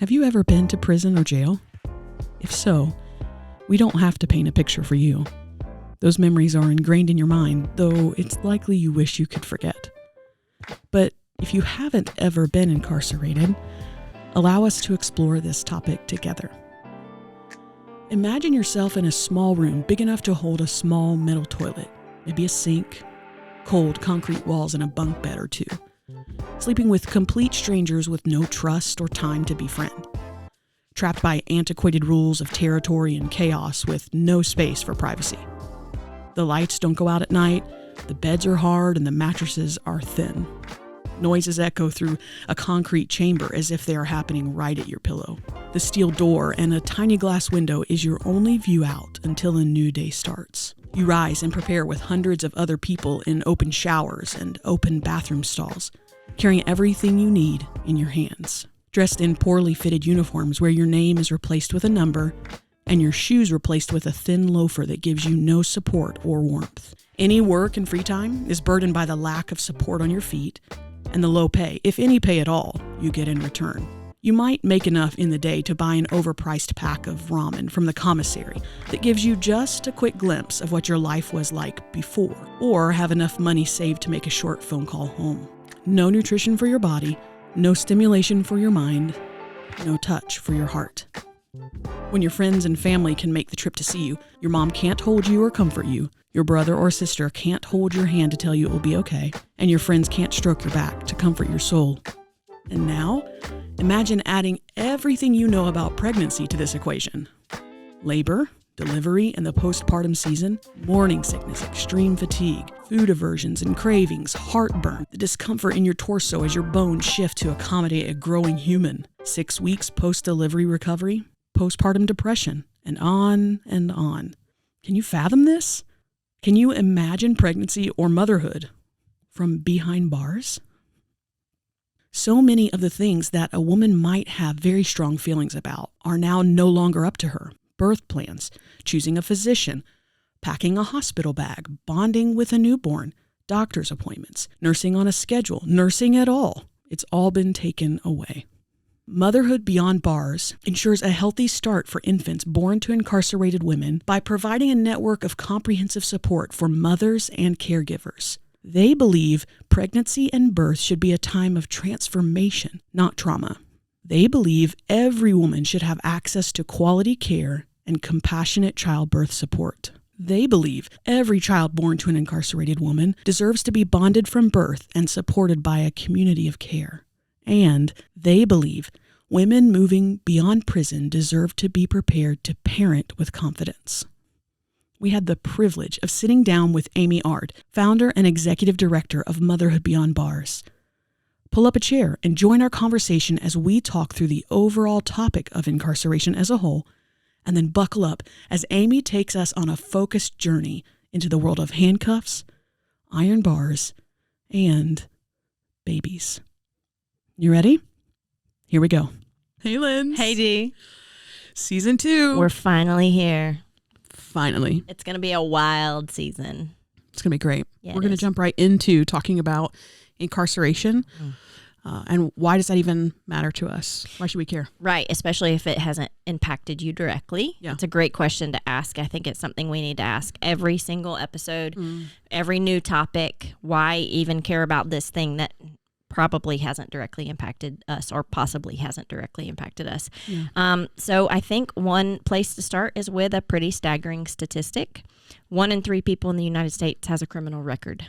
Have you ever been to prison or jail? If so, we don't have to paint a picture for you. Those memories are ingrained in your mind, though it's likely you wish you could forget. But if you haven't ever been incarcerated, allow us to explore this topic together. Imagine yourself in a small room big enough to hold a small metal toilet, maybe a sink, cold concrete walls, and a bunk bed or two. Sleeping with complete strangers with no trust or time to befriend. Trapped by antiquated rules of territory and chaos with no space for privacy. The lights don't go out at night, the beds are hard, and the mattresses are thin. Noises echo through a concrete chamber as if they are happening right at your pillow. The steel door and a tiny glass window is your only view out until a new day starts. You rise and prepare with hundreds of other people in open showers and open bathroom stalls, carrying everything you need in your hands. Dressed in poorly fitted uniforms where your name is replaced with a number and your shoes replaced with a thin loafer that gives you no support or warmth. Any work and free time is burdened by the lack of support on your feet and the low pay, if any pay at all, you get in return. You might make enough in the day to buy an overpriced pack of ramen from the commissary that gives you just a quick glimpse of what your life was like before, or have enough money saved to make a short phone call home. No nutrition for your body, no stimulation for your mind, no touch for your heart. When your friends and family can make the trip to see you, your mom can't hold you or comfort you, your brother or sister can't hold your hand to tell you it will be okay, and your friends can't stroke your back to comfort your soul. And now, imagine adding everything you know about pregnancy to this equation. Labor, delivery, and the postpartum season, morning sickness, extreme fatigue, food aversions and cravings, heartburn, the discomfort in your torso as your bones shift to accommodate a growing human, 6 weeks post-delivery recovery, postpartum depression, and on and on. Can you fathom this? Can you imagine pregnancy or motherhood from behind bars? So many of the things that a woman might have very strong feelings about are now no longer up to her. Birth plans, choosing a physician, packing a hospital bag, bonding with a newborn, doctor's appointments, nursing on a schedule, nursing at all. It's all been taken away. Motherhood Beyond Bars ensures a healthy start for infants born to incarcerated women by providing a network of comprehensive support for mothers and caregivers. They believe pregnancy and birth should be a time of transformation, not trauma. They believe every woman should have access to quality care and compassionate childbirth support. They believe every child born to an incarcerated woman deserves to be bonded from birth and supported by a community of care. And they believe women moving beyond prison deserve to be prepared to parent with confidence. We had the privilege of sitting down with Amy Ard, founder and executive director of Motherhood Beyond Bars. Pull up a chair and join our conversation as we talk through the overall topic of incarceration as a whole, and then buckle up as Amy takes us on a focused journey into the world of handcuffs, iron bars, and babies. You ready? Here we go. Hey, Lynn. Hey, Dee. Season 2. We're finally here. Finally. It's going to be a wild season. It's going to be great. Yeah, We're going to jump right into talking about incarceration. And why does that even matter to us? Why should we care? Right, especially if it hasn't impacted you directly. Yeah. It's a great question to ask. I think it's something we need to ask every single episode, every new topic. Why even care about this thing that probably hasn't directly impacted us or possibly hasn't directly impacted us? Yeah. So I think one place to start is with a pretty staggering statistic. 1 in 3 people in the United States has a criminal record.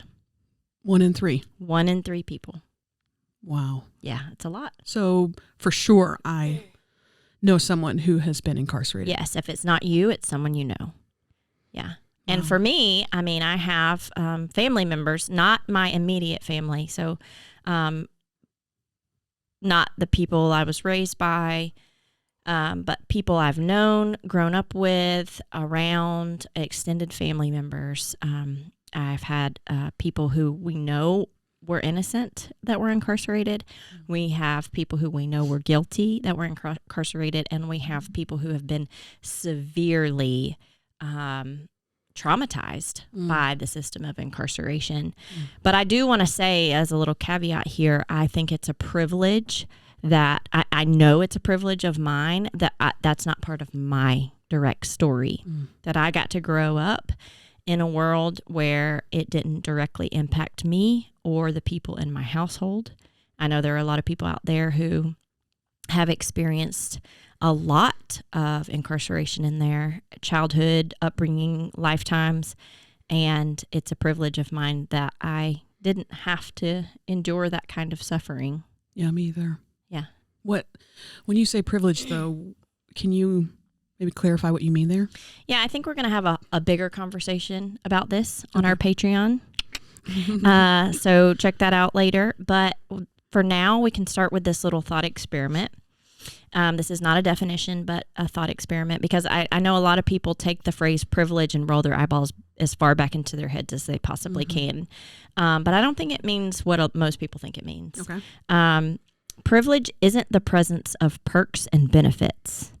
1 in 3. 1 in 3 people. Wow. Yeah, it's a lot. So for sure, I know someone who has been incarcerated. Yes, if it's not you, it's someone you know. Yeah. And for me, I mean, I have family members, not my immediate family. So not the people I was raised by, but people I've known, grown up with, around, extended family members. I've had people who we know were innocent that were incarcerated. We have people who we know were guilty that were incarcerated. And we have people who have been severely traumatized by the system of incarceration. But I do want to say, as a little caveat here, I think it's a privilege that I know it's a privilege of mine that that's not part of my direct story, that I got to grow up in a world where it didn't directly impact me or the people in my household. I know there are a lot of people out there who have experienced a lot of incarceration in their childhood, upbringing, lifetimes, and it's a privilege of mine that I didn't have to endure that kind of suffering. Yeah, me either. Yeah. When you say privilege, though, can you maybe clarify what you mean there? Yeah, I think we're going to have a bigger conversation about this on our Patreon. So check that out later. But for now, we can start with this little thought experiment. This is not a definition, but a thought experiment, because I know a lot of people take the phrase privilege and roll their eyeballs as far back into their heads as they possibly can. But I don't think it means what most people think it means. Okay. Privilege isn't the presence of perks and benefits.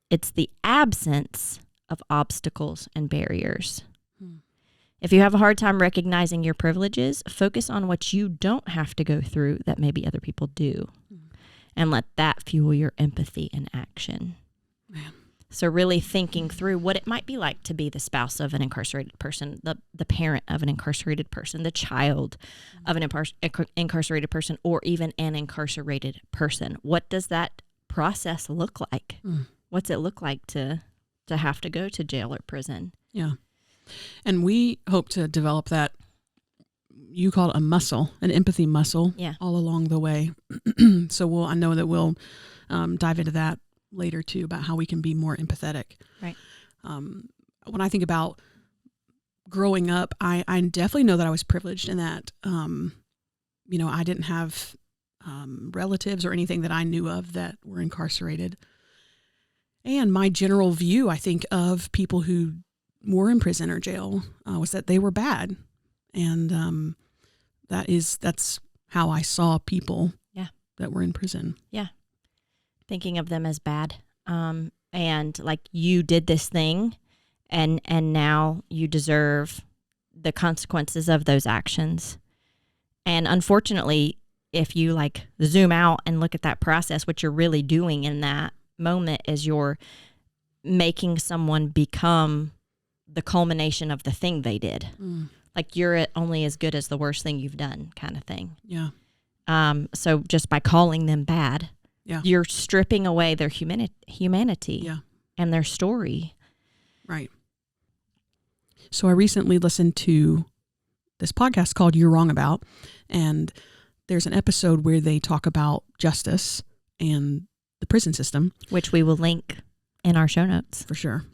It's the absence of obstacles and barriers. If you have a hard time recognizing your privileges, focus on what you don't have to go through that maybe other people do. And let that fuel your empathy and action. Man. So really thinking through what it might be like to be the spouse of an incarcerated person, the parent of an incarcerated person, the child of an incarcerated person, or even an incarcerated person. What does that process look like? What's it look like to have to go to jail or prison? Yeah. And we hope to develop that, you call it a muscle, an empathy muscle, all along the way. So I know that we'll dive into that later too, about how we can be more empathetic. Right. When I think about growing up, I definitely know that I was privileged in that, I didn't have relatives or anything that I knew of that were incarcerated. And my general view, I think, of people who were in prison or jail was that they were bad. And that's how I saw people that were in prison. Yeah. Thinking of them as bad. And like, you did this thing and now you deserve the consequences of those actions. And unfortunately, if you like zoom out and look at that process, what you're really doing in that moment is you're making someone become the culmination of the thing they did. Like, you're only as good as the worst thing you've done, kind of thing. Yeah. So just by calling them bad, you're stripping away their humanity and their story. Right. So I recently listened to this podcast called You're Wrong About, and there's an episode where they talk about justice and the prison system, which we will link in our show notes. For sure.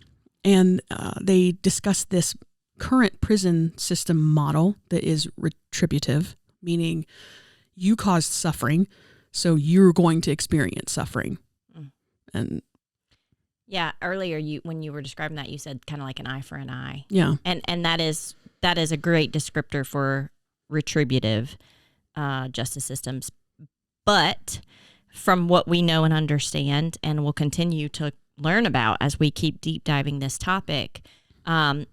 And they discuss this current prison system model that is retributive, meaning you caused suffering, so you're going to experience suffering. And earlier when you were describing that, you said kind of like an eye for an eye. Yeah. And that is a great descriptor for retributive justice systems. But from what we know and understand, and will continue to learn about as we keep deep diving this topic,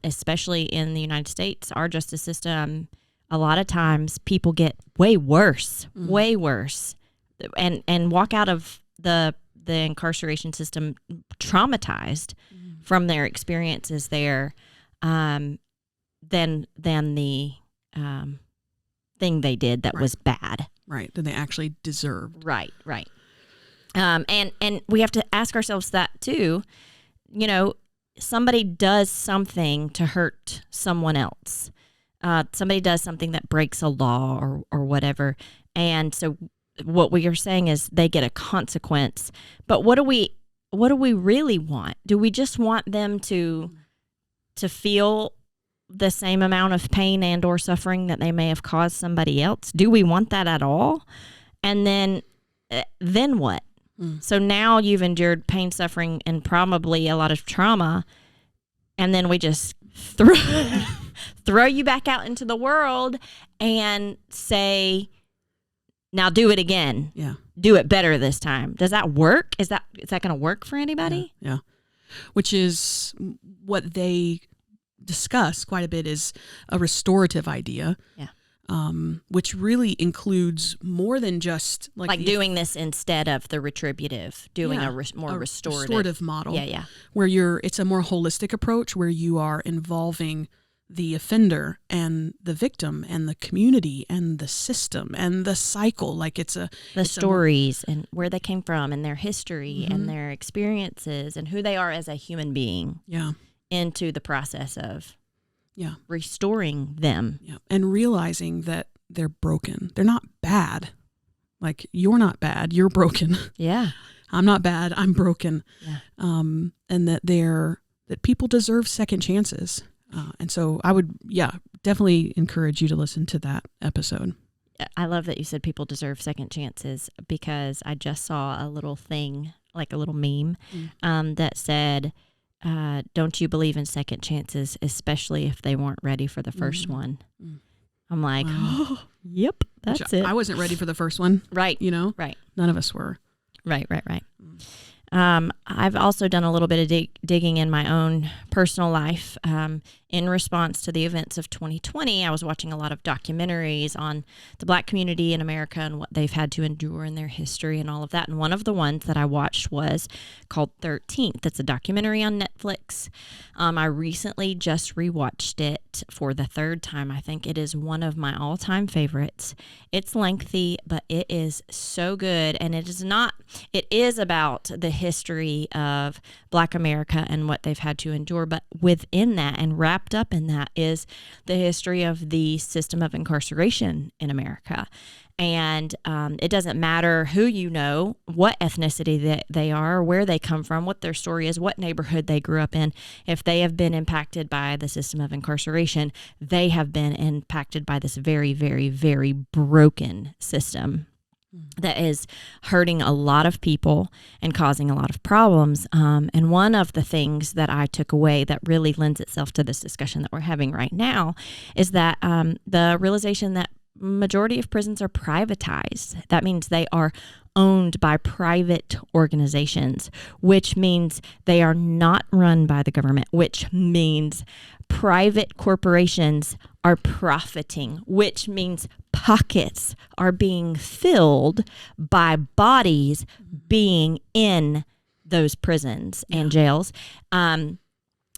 especially in the United States, our justice system, a lot of times people get way worse, and walk out of the incarceration system traumatized from their experiences there, than the thing they did that was bad. Right, that they actually deserved. Right. And we have to ask ourselves that too. Somebody does something to hurt someone else. Somebody does something that breaks a law or whatever. And so what we are saying is they get a consequence. But what do we really want? Do we just want them to feel the same amount of pain and or suffering that they may have caused somebody else? Do we want that at all? And then what? So now you've endured pain, suffering, and probably a lot of trauma, and then we just throw you back out into the world and say, now do it again. Yeah. Do it better this time. Does that work? Is that going to work for anybody? Yeah. Which is what they discuss quite a bit, is a restorative idea. Yeah. which really includes more than just like doing this instead of the retributive, doing a more restorative model. Yeah. Where it's a more holistic approach where you are involving the offender and the victim and the community and the system and the cycle. Like it's stories and where they came from and their history and their experiences and who they are as a human being. Yeah. Into the process of restoring them. Yeah. And realizing that they're broken. They're not bad. Like, you're not bad. You're broken. Yeah. I'm not bad. I'm broken. Yeah. And that that people deserve second chances. And so I would, definitely encourage you to listen to that episode. I love that you said people deserve second chances, because I just saw a little thing, like a little meme, that said, don't you believe in second chances, especially if they weren't ready for the first one? I'm like, yep, that's it. I wasn't ready for the first one. Right. Right. None of us were. Right. I've also done a little bit of digging in my own personal life. In response to the events of 2020, I was watching a lot of documentaries on the Black community in America and what they've had to endure in their history and all of that. And one of the ones that I watched was called 13th. It's a documentary on Netflix. I recently just rewatched it for the third time. I think it is one of my all-time favorites. It's lengthy, but it is so good. And it is about the history of Black America and what they've had to endure. But within that and wrapped up in that is the history of the system of incarceration in America. And it doesn't matter who you know, what ethnicity that they are, where they come from, what their story is, what neighborhood they grew up in. If they have been impacted by the system of incarceration, they have been impacted by this very, very, very broken system that is hurting a lot of people and causing a lot of problems. And one of the things that I took away that really lends itself to this discussion that we're having right now is that the realization that majority of prisons are privatized. That means they are owned by private organizations, which means they are not run by the government, which means private corporations are profiting, which means pockets are being filled by bodies being in those prisons and jails.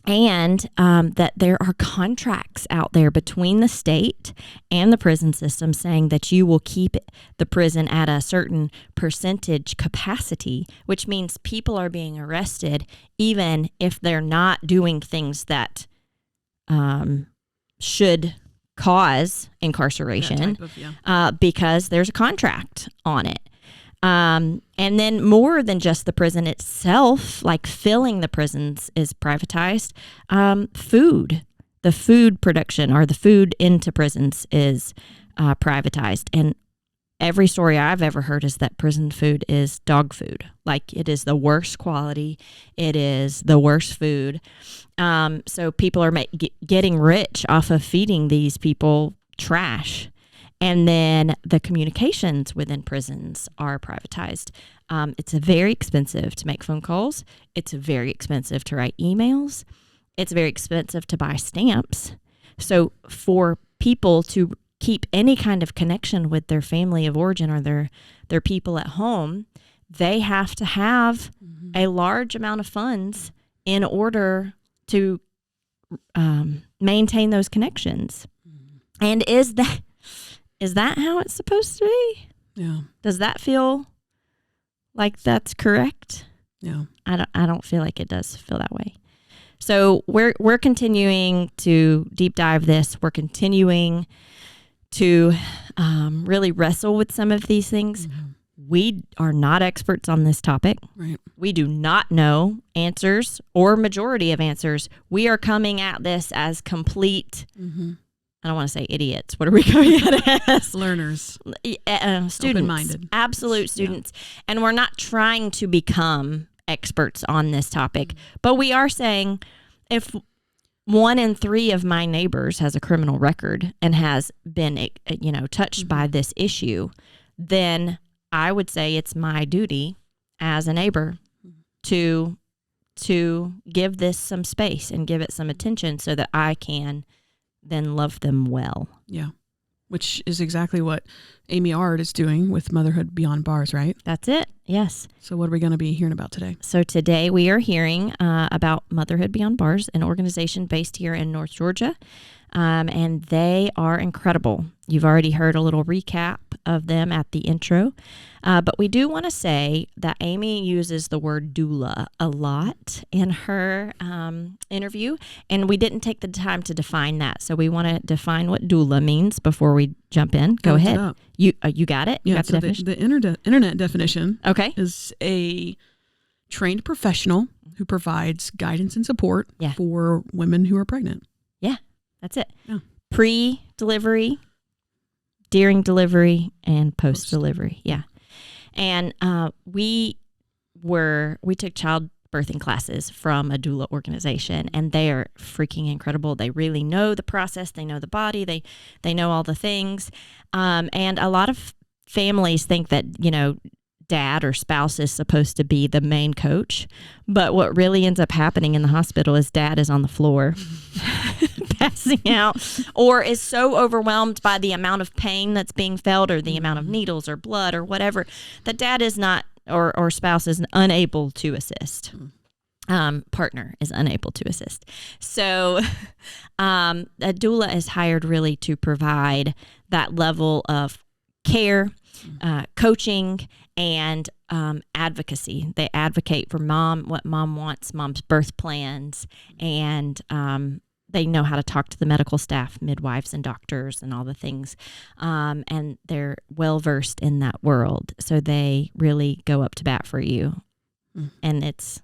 And that there are contracts out there between the state and the prison system saying that you will keep the prison at a certain percentage capacity, which means people are being arrested even if they're not doing things that should cause incarceration, because there's a contract on it. And then more than just the prison itself, like filling the prisons is privatized. The food production or the food into prisons is privatized. And every story I've ever heard is that prison food is dog food. Like, it is the worst quality. It is the worst food. So people are getting rich off of feeding these people trash. And then the communications within prisons are privatized. It's very expensive to make phone calls. It's very expensive to write emails. It's very expensive to buy stamps. So for people to keep any kind of connection with their family of origin or their people at home, they have to have a large amount of funds in order to maintain those connections. And is that how it's supposed to be? Yeah. Does that feel like that's correct? Yeah. I don't feel like it does feel that way. So we're continuing to deep dive this. We're continuing to really wrestle with some of these things. We are not experts on this topic. Right. We do not know answers or majority of answers. We are coming at this as complete I don't want to say idiots. What are we coming at as? Learners. Students. Open-minded. Absolute students. Yeah. And we're not trying to become experts on this topic. But we are saying if 1 in 3 of my neighbors has a criminal record and has been, touched by this issue, then I would say it's my duty as a neighbor to give this some space and give it some attention so that I can then love them well. Yeah. which is exactly what Amy Ard is doing with Motherhood Beyond Bars, right? That's it. Yes. So what are we going to be hearing about today? So today we are hearing about Motherhood Beyond Bars, an organization based here in North Georgia. And they are incredible. You've already heard a little recap of them at the intro. But we do want to say that Amy uses the word doula a lot in her interview, and we didn't take the time to define that. So we want to define what doula means before we jump in. Go ahead. You got it? You got the definition? The internet definition okay. is a trained professional who provides guidance and support for women who are pregnant. Yeah, that's it. Yeah. Pre-delivery, during delivery, and post-delivery. Yeah. And we took childbirthing classes from a doula organization, and they are freaking incredible. They really know the process. They know the body. They know all the things. And a lot of families think that, dad or spouse is supposed to be the main coach. But what really ends up happening in the hospital is dad is on the floor passing out, or is so overwhelmed by the amount of pain that's being felt or the amount of needles or blood or whatever that dad is not, or spouse is unable to assist. Partner is unable to assist. So a doula is hired really to provide that level of care, coaching, and advocacy. They advocate for mom, what mom wants, mom's birth plans, and they know how to talk to the medical staff, midwives and doctors and all the things. And they're well-versed in that world. So they really go up to bat for you. And it's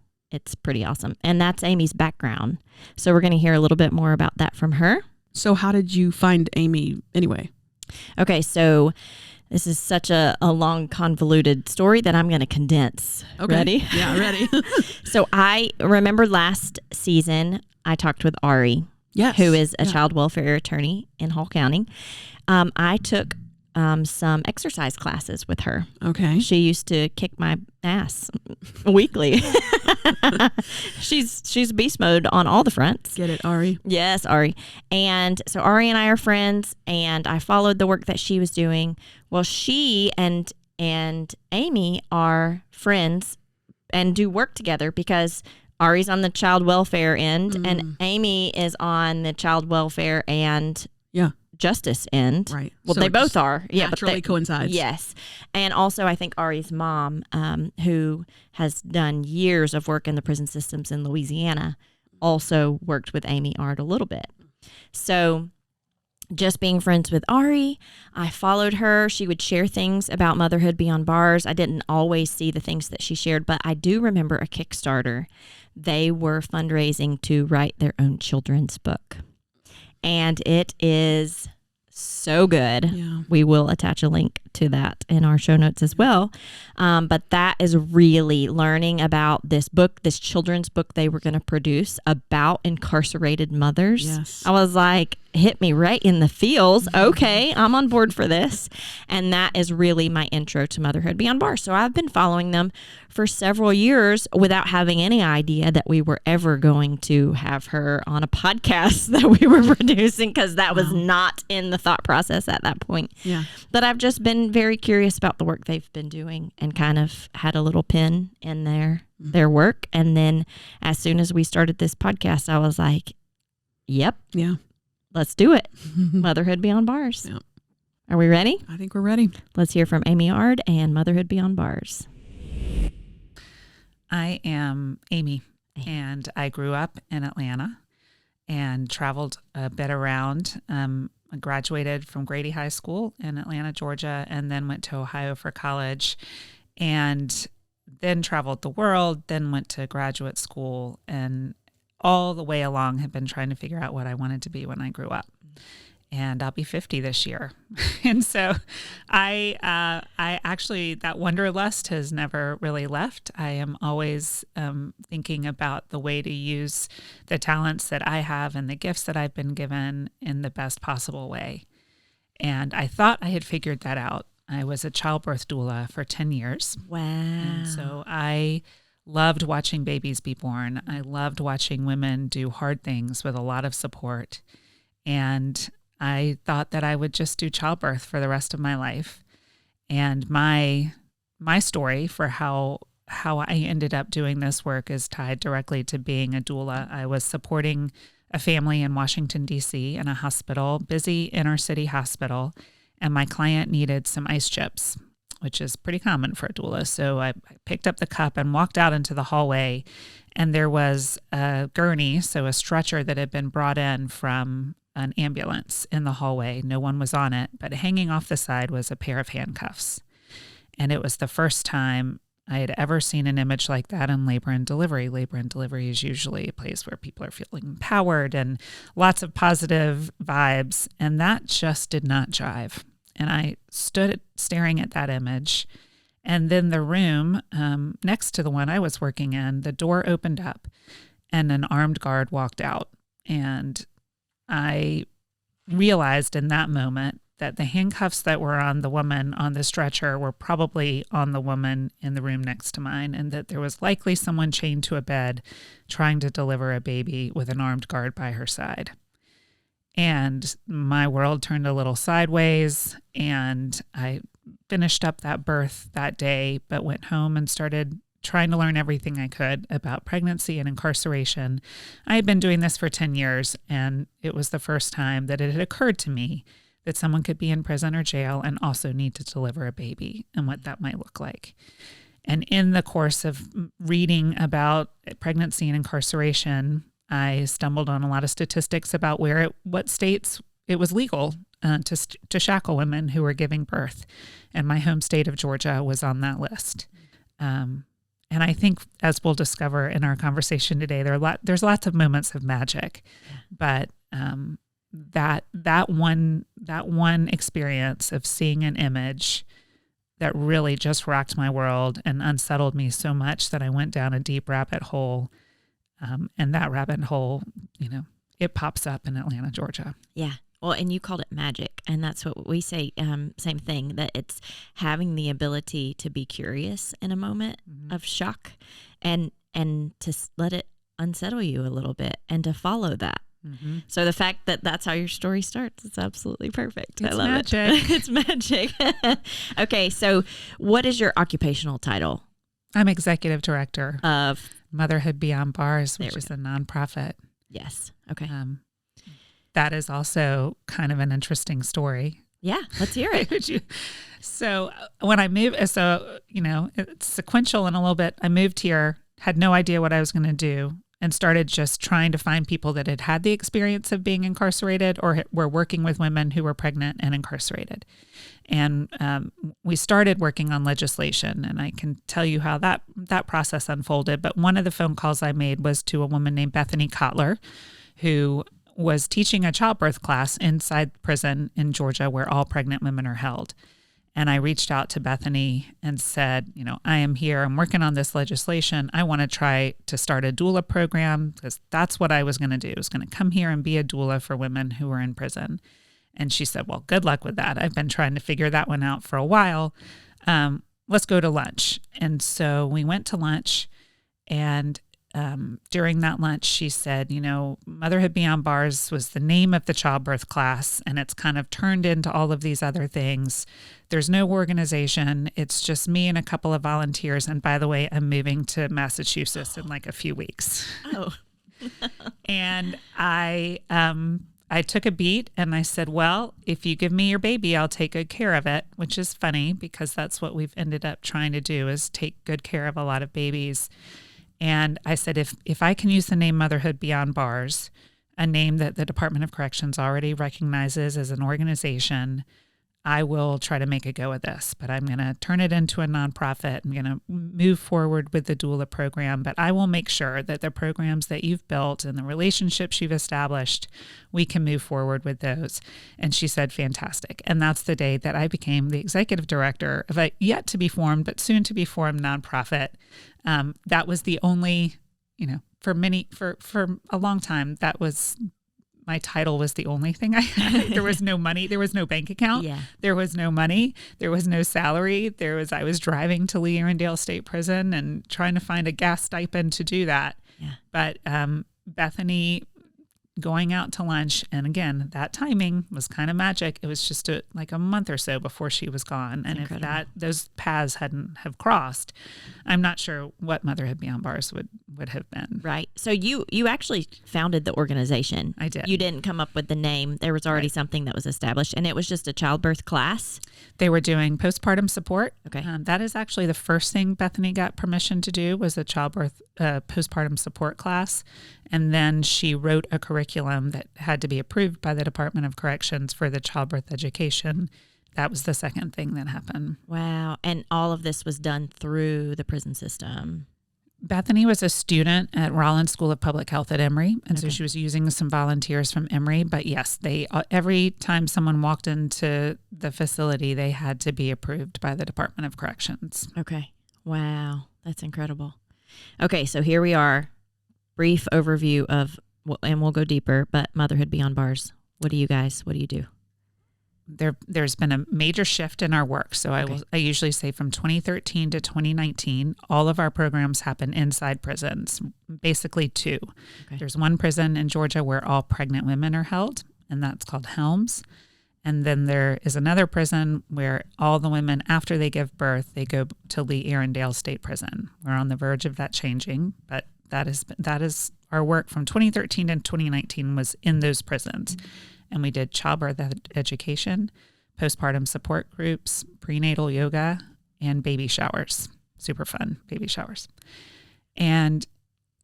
pretty awesome. And that's Amy's background. So we're going to hear a little bit more about that from her. So how did you find Amy anyway? Okay, so this is such a long, convoluted story that I'm going to condense. Okay. Ready? Yeah, ready. So I remember last season, I talked with Ari, who is a child welfare attorney in Hall County. I took some exercise classes with her. Okay. She used to kick my ass weekly. She's beast mode on all the fronts. Get it, Ari? Yes, Ari. And so Ari and I are friends, and I followed the work that she was doing. Well, she and Amy are friends and do work together because Ari's on the child welfare end and Amy is on the child welfare and justice end. Right. Well, so they both are. Yeah, naturally coincides. Yes. And also I think Ari's mom, who has done years of work in the prison systems in Louisiana, also worked with Amy Ard a little bit. So just being friends with Ari, I followed her. She would share things about Motherhood Beyond Bars. I didn't always see the things that she shared, but I do remember a Kickstarter. They were fundraising to write their own children's book. And it is so good. Yeah. We will attach a link to that in our show notes as well. But that is really learning about this book, this children's book they were going to produce about incarcerated mothers. Yes. I was like, hit me right in the feels. Okay, I'm on board for this. And that is really my intro to Motherhood Beyond Bars. So I've been following them for several years without having any idea that we were ever going to have her on a podcast that we were producing, because that was not in the thought process at that point. Yeah. But I've just been very curious about the work they've been doing and kind of had a little pin in their work. And then as soon as we started this podcast, I was like, yep. Yeah. Let's do it. Motherhood Beyond Bars. Yeah. Are we ready? I think we're ready. Let's hear from Amy Ard and Motherhood Beyond Bars. I am Amy, and I grew up in Atlanta and traveled a bit around. I graduated from Grady High School in Atlanta, Georgia, and then went to Ohio for college, and then traveled the world, then went to graduate school, and all the way along have been trying to figure out what I wanted to be when I grew up. And I'll be 50 this year. And so I actually, that wanderlust has never really left. I am always thinking about the way to use the talents that I have and the gifts that I've been given in the best possible way. And I thought I had figured that out. I was a childbirth doula for 10 years. Wow. And so I loved watching babies be born. I loved watching women do hard things with a lot of support. And I thought that I would just do childbirth for the rest of my life. And my story for how I ended up doing this work is tied directly to being a doula. I was supporting a family in Washington, D.C. in a hospital, busy inner city hospital, and my client needed some ice chips, which is pretty common for a doula. So I picked up the cup and walked out into the hallway, and there was a gurney, so a stretcher that had been brought in from an ambulance in the hallway. No one was on it, but hanging off the side was a pair of handcuffs. And it was the first time I had ever seen an image like that in labor and delivery. Labor and delivery is usually a place where people are feeling empowered and lots of positive vibes, and that just did not jive. And I stood staring at that image, and then the room next to the one I was working in, the door opened up, and an armed guard walked out. And I realized in that moment that the handcuffs that were on the woman on the stretcher were probably on the woman in the room next to mine, and that there was likely someone chained to a bed trying to deliver a baby with an armed guard by her side. And my world turned a little sideways, and I finished up that birth that day, but went home and started trying to learn everything I could about pregnancy and incarceration. I had been doing this for 10 years, and it was the first time that it had occurred to me that someone could be in prison or jail and also need to deliver a baby and what that might look like. And in the course of reading about pregnancy and incarceration, I stumbled on a lot of statistics about what states it was legal to shackle women who were giving birth. And my home state of Georgia was on that list. And I think, as we'll discover in our conversation today, there's lots of moments of magic, but that one experience of seeing an image that really just rocked my world and unsettled me so much that I went down a deep rabbit hole. And that rabbit hole, it pops up in Atlanta, Georgia. Yeah. Well, and you called it magic, and that's what we say, same thing, that it's having the ability to be curious in a moment of shock and to let it unsettle you a little bit and to follow that. Mm-hmm. So the fact that that's how your story starts, it's absolutely perfect. It's I love magic. It. It's magic. Okay, so what is your occupational title? I'm executive director of Motherhood Beyond Bars, which is a nonprofit. Yes. Okay. That is also kind of an interesting story. Yeah, let's hear it. So when I moved, it's sequential in a little bit. I moved here, had no idea what I was going to do, and started just trying to find people that had had the experience of being incarcerated or were working with women who were pregnant and incarcerated. And we started working on legislation, and I can tell you how that process unfolded. But one of the phone calls I made was to a woman named Bethany Kotler, who was teaching a childbirth class inside prison in Georgia where all pregnant women are held. And I reached out to Bethany and said, I am here. I'm working on this legislation. I want to try to start a doula program because that's what I was going to do. I was going to come here and be a doula for women who were in prison. And she said, well, good luck with that. I've been trying to figure that one out for a while. Let's go to lunch. And so we went to lunch, and during that lunch, she said, Motherhood Beyond Bars was the name of the childbirth class, and it's kind of turned into all of these other things. There's no organization. It's just me and a couple of volunteers. And by the way, I'm moving to Massachusetts in like a few weeks. Oh. And I took a beat and I said, well, if you give me your baby, I'll take good care of it, which is funny because that's what we've ended up trying to do, is take good care of a lot of babies. And I said, if I can use the name Motherhood Beyond Bars, a name that the Department of Corrections already recognizes as an organization, I will try to make a go of this. But I'm going to turn it into a nonprofit. I'm going to move forward with the doula program, but I will make sure that the programs that you've built and the relationships you've established, we can move forward with those. And she said, fantastic. And that's the day that I became the executive director of a yet to be formed, but soon to be formed nonprofit. That was the only, for a long time, that was my title was the only thing I had. There was no money. There was no bank account. Yeah. There was no money. There was no salary. I was driving to Lee Arundel State Prison and trying to find a gas stipend to do that. Yeah. But Bethany going out to lunch. And again, that timing was kind of magic. It was just like a month or so before she was gone. And Incredible. if those paths hadn't have crossed, I'm not sure what Motherhood Beyond Bars would have been. Right. So you actually founded the organization. I did. You didn't come up with the name. There was already something that was established, and it was just a childbirth class. They were doing postpartum support. Okay. That is actually the first thing Bethany got permission to do, was a childbirth postpartum support class. And then she wrote a curriculum that had to be approved by the Department of Corrections for the childbirth education. That was the second thing that happened. Wow. And all of this was done through the prison system. Bethany was a student at Rollins School of Public Health at Emory, and so she was using some volunteers from Emory. But yes, they every time someone walked into the facility, they had to be approved by the Department of Corrections. Okay. Wow. That's incredible. Okay. So here we are. Brief overview of, and we'll go deeper, but Motherhood Beyond Bars. What do you do? There's been a major shift in our work. So I usually say from 2013 to 2019, all of our programs happen inside prisons, basically two. Okay. There's one prison in Georgia where all pregnant women are held, and that's called Helms. And then there is another prison where all the women, after they give birth, they go to Lee Arundel State Prison. We're on the verge of that changing, but that is our work from 2013 to 2019 was in those prisons. And we did childbirth education, postpartum support groups, prenatal yoga, and baby showers. Super fun, baby showers. And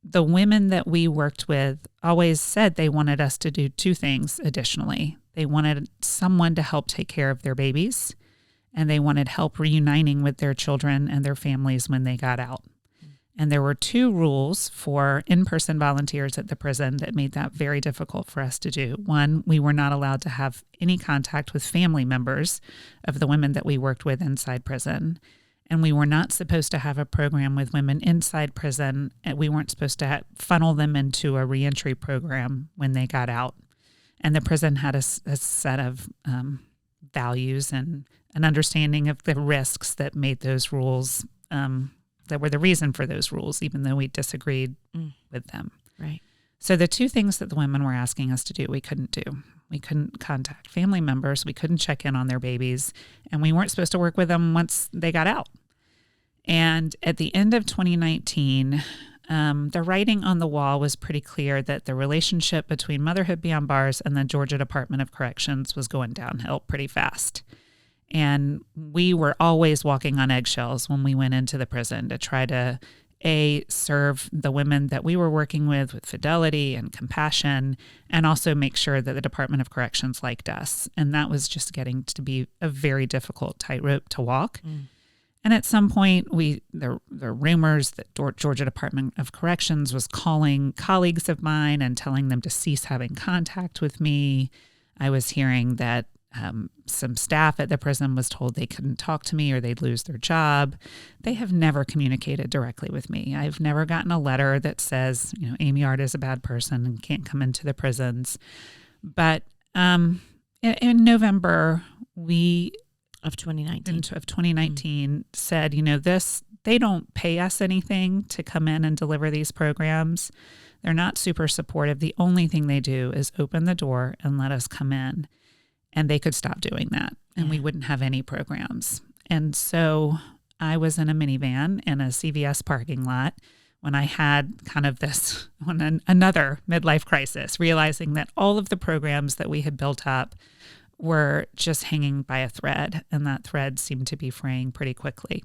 the women that we worked with always said they wanted us to do two things additionally. They wanted someone to help take care of their babies, and they wanted help reuniting with their children and their families when they got out. And there were two rules for in-person volunteers at the prison that made that very difficult for us to do. One, we were not allowed to have any contact with family members of the women that we worked with inside prison. And we were not supposed to have a program with women inside prison. And we weren't supposed to funnel them into a reentry program when they got out. And the prison had a set of values and an understanding of the risks that made those rules that were the reason for those rules, even though we disagreed with them. Right. So the two things that the women were asking us to do, we couldn't do. We couldn't contact family members. We couldn't check in on their babies. And we weren't supposed to work with them once they got out. And at the end of 2019, the writing on the wall was pretty clear that the relationship between Motherhood Beyond Bars and the Georgia Department of Corrections was going downhill pretty fast. And we were always walking on eggshells when we went into the prison to try to, serve the women that we were working with fidelity and compassion, and also make sure that the Department of Corrections liked us. And that was just getting to be a very difficult tightrope to walk. And at some point, the rumors that Georgia Department of Corrections was calling colleagues of mine and telling them to cease having contact with me. I was hearing that some staff at the prison was told they couldn't talk to me or they'd lose their job. They have never communicated directly with me. I've never gotten a letter that says, Amy Art is a bad person and can't come into the prisons. But in November, of 2019 said, they don't pay us anything to come in and deliver these programs. They're not super supportive. The only thing they do is open the door and let us come in. And they could stop doing that, and we wouldn't have any programs. And so I was in a minivan in a CVS parking lot when I had another midlife crisis, realizing that all of the programs that we had built up were just hanging by a thread, and that thread seemed to be fraying pretty quickly.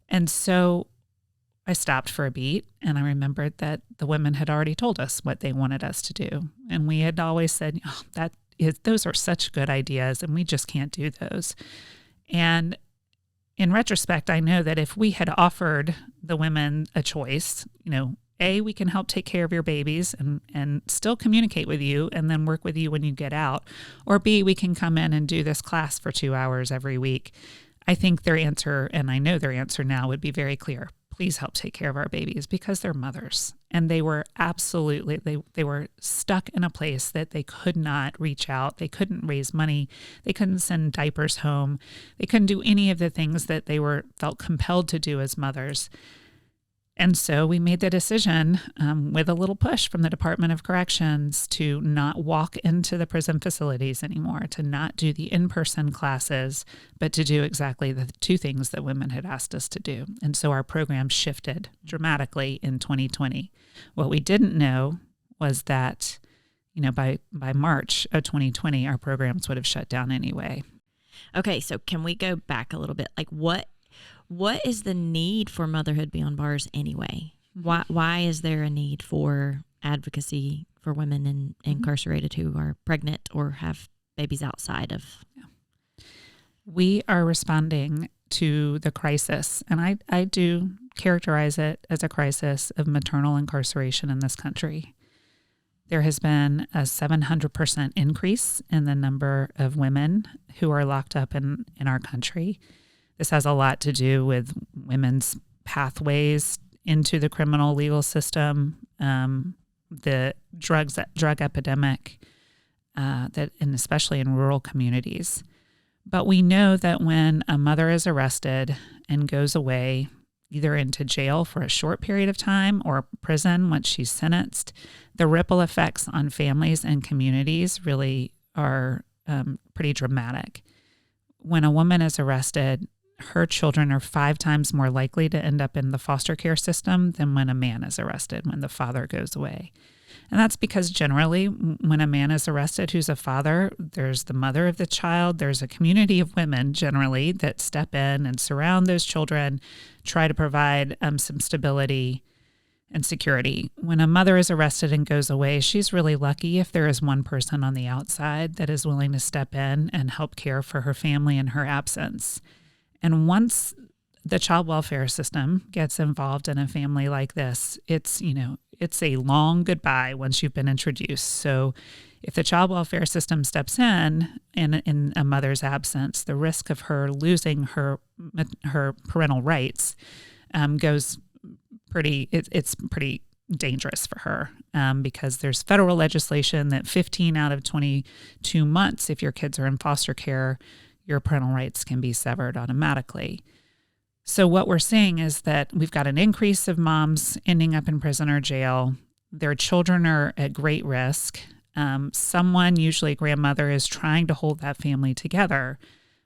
And so I stopped for a beat, and I remembered that the women had already told us what they wanted us to do. And we had always said, those are such good ideas, and we just can't do those. And in retrospect, I know that if we had offered the women a choice, we can help take care of your babies and still communicate with you and then work with you when you get out, or B, we can come in and do this class for 2 hours every week. I think their answer, and I know their answer now, would be very clear. Please help take care of our babies, because they're mothers. And they were absolutely, they were stuck in a place that they could not reach out. They couldn't raise money. They couldn't send diapers home. They couldn't do any of the things that they felt compelled to do as mothers. And so we made the decision with a little push from the Department of Corrections to not walk into the prison facilities anymore, to not do the in-person classes, but to do exactly the two things that women had asked us to do. And so our program shifted dramatically in 2020. What we didn't know was that, by March of 2020, our programs would have shut down anyway. Okay, so can we go back a little bit? Like what is the need for Motherhood Beyond Bars anyway? Why is there a need for advocacy for women incarcerated who are pregnant or have babies outside of? Yeah. We are responding to the crisis, and I do characterize it as a crisis of maternal incarceration in this country. There has been a 700% increase in the number of women who are locked up in our country. This has a lot to do with women's pathways into the criminal legal system, the drug epidemic, and especially in rural communities. But we know that when a mother is arrested and goes away, either into jail for a short period of time or prison once she's sentenced, the ripple effects on families and communities really are pretty dramatic. When a woman is arrested, her children are 5 times more likely to end up in the foster care system than when a man is arrested, when the father goes away. And that's because generally when a man is arrested who's a father, there's the mother of the child, there's a community of women generally that step in and surround those children, try to provide some stability and security. When a mother is arrested and goes away, she's really lucky if there is one person on the outside that is willing to step in and help care for her family in her absence. And once the child welfare system gets involved in a family like this, it's a long goodbye once you've been introduced. So if the child welfare system steps in a mother's absence, the risk of her losing her parental rights goes it's pretty dangerous for her because there's federal legislation that 15 out of 22 months, if your kids are in foster care, your parental rights can be severed automatically. So what we're seeing is that we've got an increase of moms ending up in prison or jail. Their children are at great risk. Someone, usually a grandmother, is trying to hold that family together,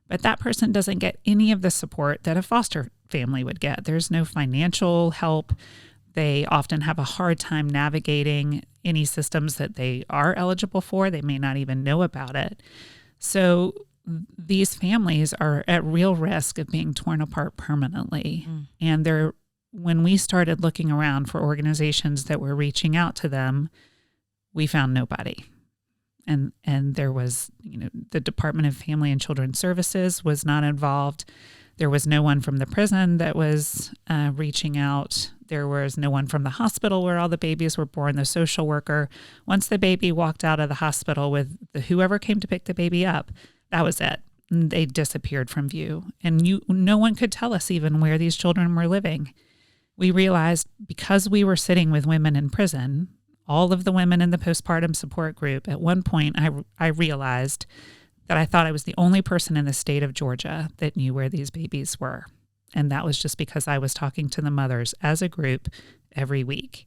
but that person doesn't get any of the support that a foster family would get. There's no financial help. They often have a hard time navigating any systems that they are eligible for. They may not even know about it. So these families are at real risk of being torn apart permanently. And when we started looking around for organizations that were reaching out to them, we found nobody. And there was, the Department of Family and Children's Services was not involved. There was no one from the prison that was reaching out. There was no one from the hospital where all the babies were born, the social worker. Once the baby walked out of the hospital with whoever came to pick the baby up, that was it. They disappeared from view. And no one could tell us even where these children were living. We realized because we were sitting with women in prison, all of the women in the postpartum support group, at one point I realized that I thought I was the only person in the state of Georgia that knew where these babies were. And that was just because I was talking to the mothers as a group every week.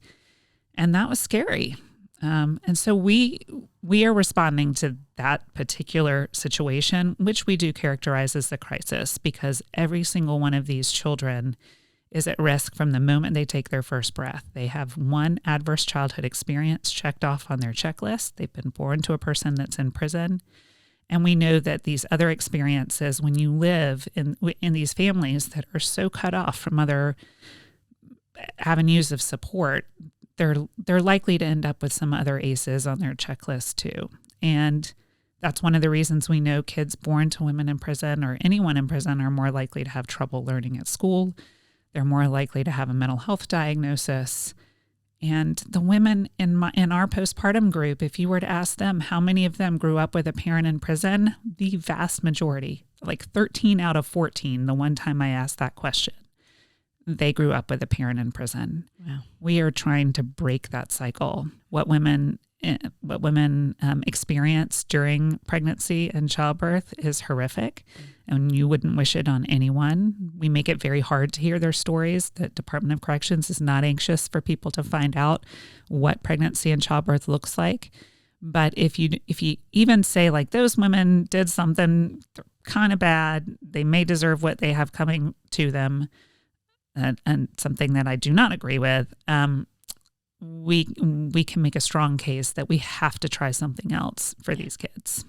And that was scary. And so we are responding to that particular situation, which we do characterize as the crisis, because every single one of these children is at risk from the moment they take their first breath. They have one adverse childhood experience checked off on their checklist. They've been born to a person that's in prison. And we know that these other experiences, when you live in these families that are so cut off from other avenues of support, they're likely to end up with some other ACEs on their checklist too. And that's one of the reasons we know kids born to women in prison or anyone in prison are more likely to have trouble learning at school. They're more likely to have a mental health diagnosis. And the women in our postpartum group, if you were to ask them how many of them grew up with a parent in prison, the vast majority, like 13 out of 14, the one time I asked that question, they grew up with a parent in prison. Wow. We are trying to break that cycle. What women what women experience during pregnancy and childbirth is horrific, and you wouldn't wish it on anyone. We make it very hard to hear their stories. The Department of Corrections is not anxious for people to find out what pregnancy and childbirth looks like. But if you even say, like, those women did something kind of bad, they may deserve what they have coming to them, and something that I do not agree with, we can make a strong case that we have to try something else for these kids.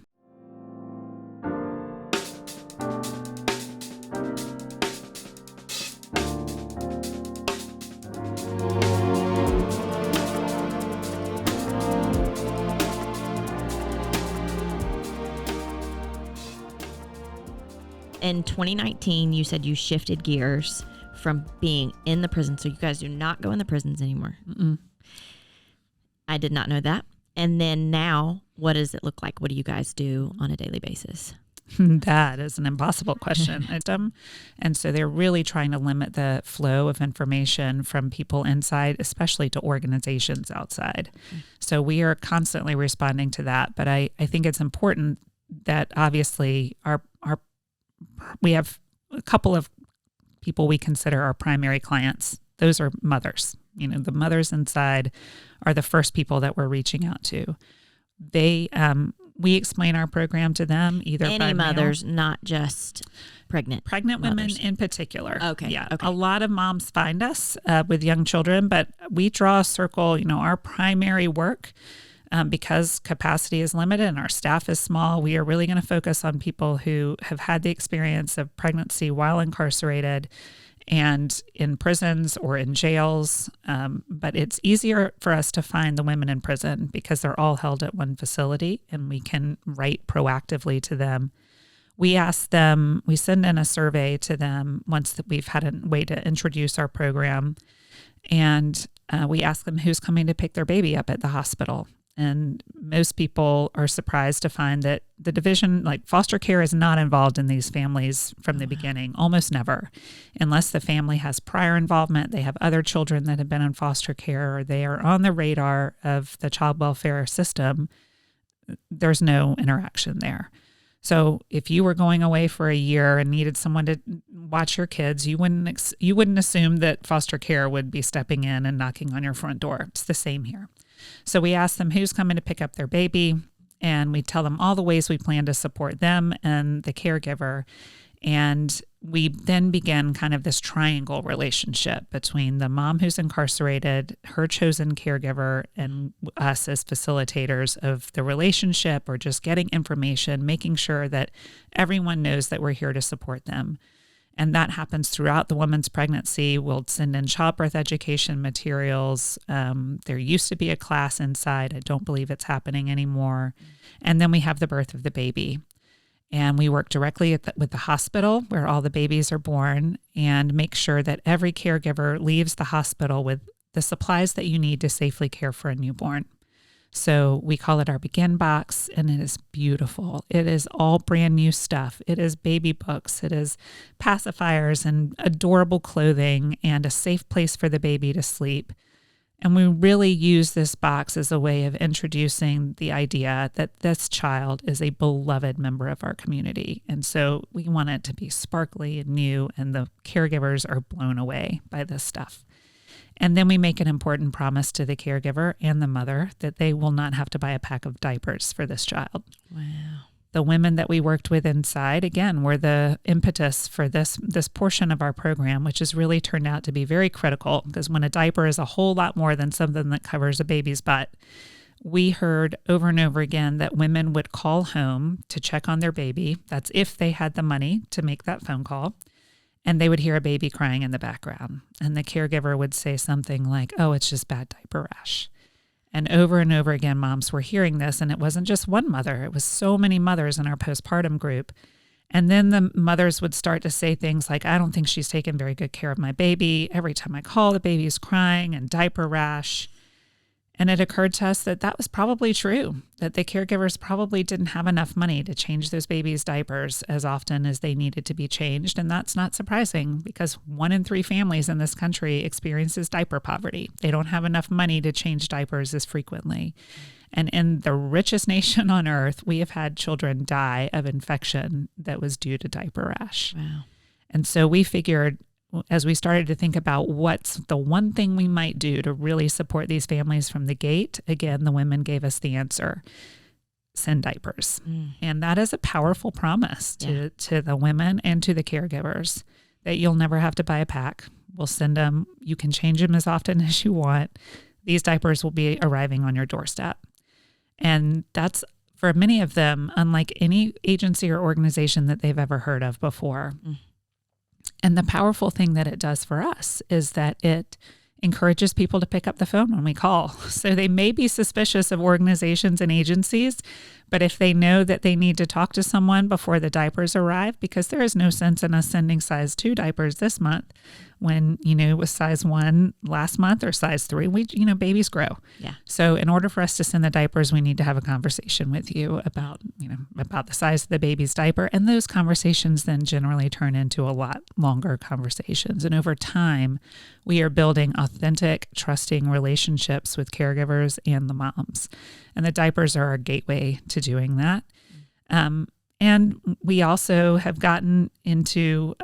In 2019, you said you shifted gears from being in the prison. So you guys do not go in the prisons anymore. Mm-mm. I did not know that. And then now, what does it look like? What do you guys do on a daily basis? That is an impossible question. And so they're really trying to limit the flow of information from people inside, especially to organizations outside. So we are constantly responding to that. But I think it's important that obviously we have a couple of people we consider our primary clients. Those are mothers. The mothers inside are the first people that we're reaching out to. We explain our program to them either by any mothers, mail, not just pregnant women mothers. in particular. Okay. Yeah. Okay. A lot of moms find us with young children, but we draw a circle. Our primary work, because capacity is limited and our staff is small, we are really going to focus on people who have had the experience of pregnancy while incarcerated and in prisons or in jails. But it's easier for us to find the women in prison because they're all held at one facility, and we can write proactively to them. We send in a survey to them once that we've had a way to introduce our program. And we ask them who's coming to pick their baby up at the hospital. And most people are surprised to find that the division, like foster care, is not involved in these families from the beginning, almost never. Unless the family has prior involvement, they have other children that have been in foster care, or they are on the radar of the child welfare system, there's no interaction there. So if you were going away for a year and needed someone to watch your kids, you wouldn't assume that foster care would be stepping in and knocking on your front door. It's the same here. So we ask them who's coming to pick up their baby, and we tell them all the ways we plan to support them and the caregiver. And we then begin kind of this triangle relationship between the mom who's incarcerated, her chosen caregiver, and us as facilitators of the relationship, or just getting information, making sure that everyone knows that we're here to support them. And that happens throughout the woman's pregnancy. We'll send in childbirth education materials. There used to be a class inside. I don't believe it's happening anymore. And then we have the birth of the baby. And we work directly with the hospital where all the babies are born, and make sure that every caregiver leaves the hospital with the supplies that you need to safely care for a newborn. So we call it our Begin box, and it is beautiful. It is all brand new stuff. It is baby books. It is pacifiers and adorable clothing and a safe place for the baby to sleep. And we really use this box as a way of introducing the idea that this child is a beloved member of our community. And so we want it to be sparkly and new, and the caregivers are blown away by this stuff. And then we make an important promise to the caregiver and the mother that they will not have to buy a pack of diapers for this child. Wow. The women that we worked with inside, again, were the impetus for this portion of our program, which has really turned out to be very critical, because when a diaper is a whole lot more than something that covers a baby's butt, we heard over and over again that women would call home to check on their baby. That's if they had the money to make that phone call. And they would hear a baby crying in the background. And the caregiver would say something like, "Oh, it's just bad diaper rash." And over again, moms were hearing this. And it wasn't just one mother. It was so many mothers in our postpartum group. And then the mothers would start to say things like, "I don't think she's taken very good care of my baby. Every time I call, the baby's crying and diaper rash." And it occurred to us that was probably true, that the caregivers probably didn't have enough money to change those babies' diapers as often as they needed to be changed. And that's not surprising, because 1 in 3 families in this country experiences diaper poverty. They don't have enough money to change diapers as frequently. And in the richest nation on earth, we have had children die of infection that was due to diaper rash. Wow. And so we figured, as we started to think about what's the one thing we might do to really support these families from the gate, again, the women gave us the answer: send diapers. And that is a powerful promise to the women and to the caregivers, that you'll never have to buy a pack. We'll send them. You can change them as often as you want. These diapers will be arriving on your doorstep. And that's, for many of them, unlike any agency or organization that they've ever heard of before. And the powerful thing that it does for us is that it encourages people to pick up the phone when we call. So they may be suspicious of organizations and agencies, but if they know that they need to talk to someone before the diapers arrive, because there is no sense in us sending size 2 diapers this month when, it was size 1 last month or size 3, babies grow. Yeah. So in order for us to send the diapers, we need to have a conversation with you about the size of the baby's diaper. And those conversations then generally turn into a lot longer conversations. And over time, we are building authentic, trusting relationships with caregivers and the moms. And the diapers are our gateway to doing that. And we also have gotten into,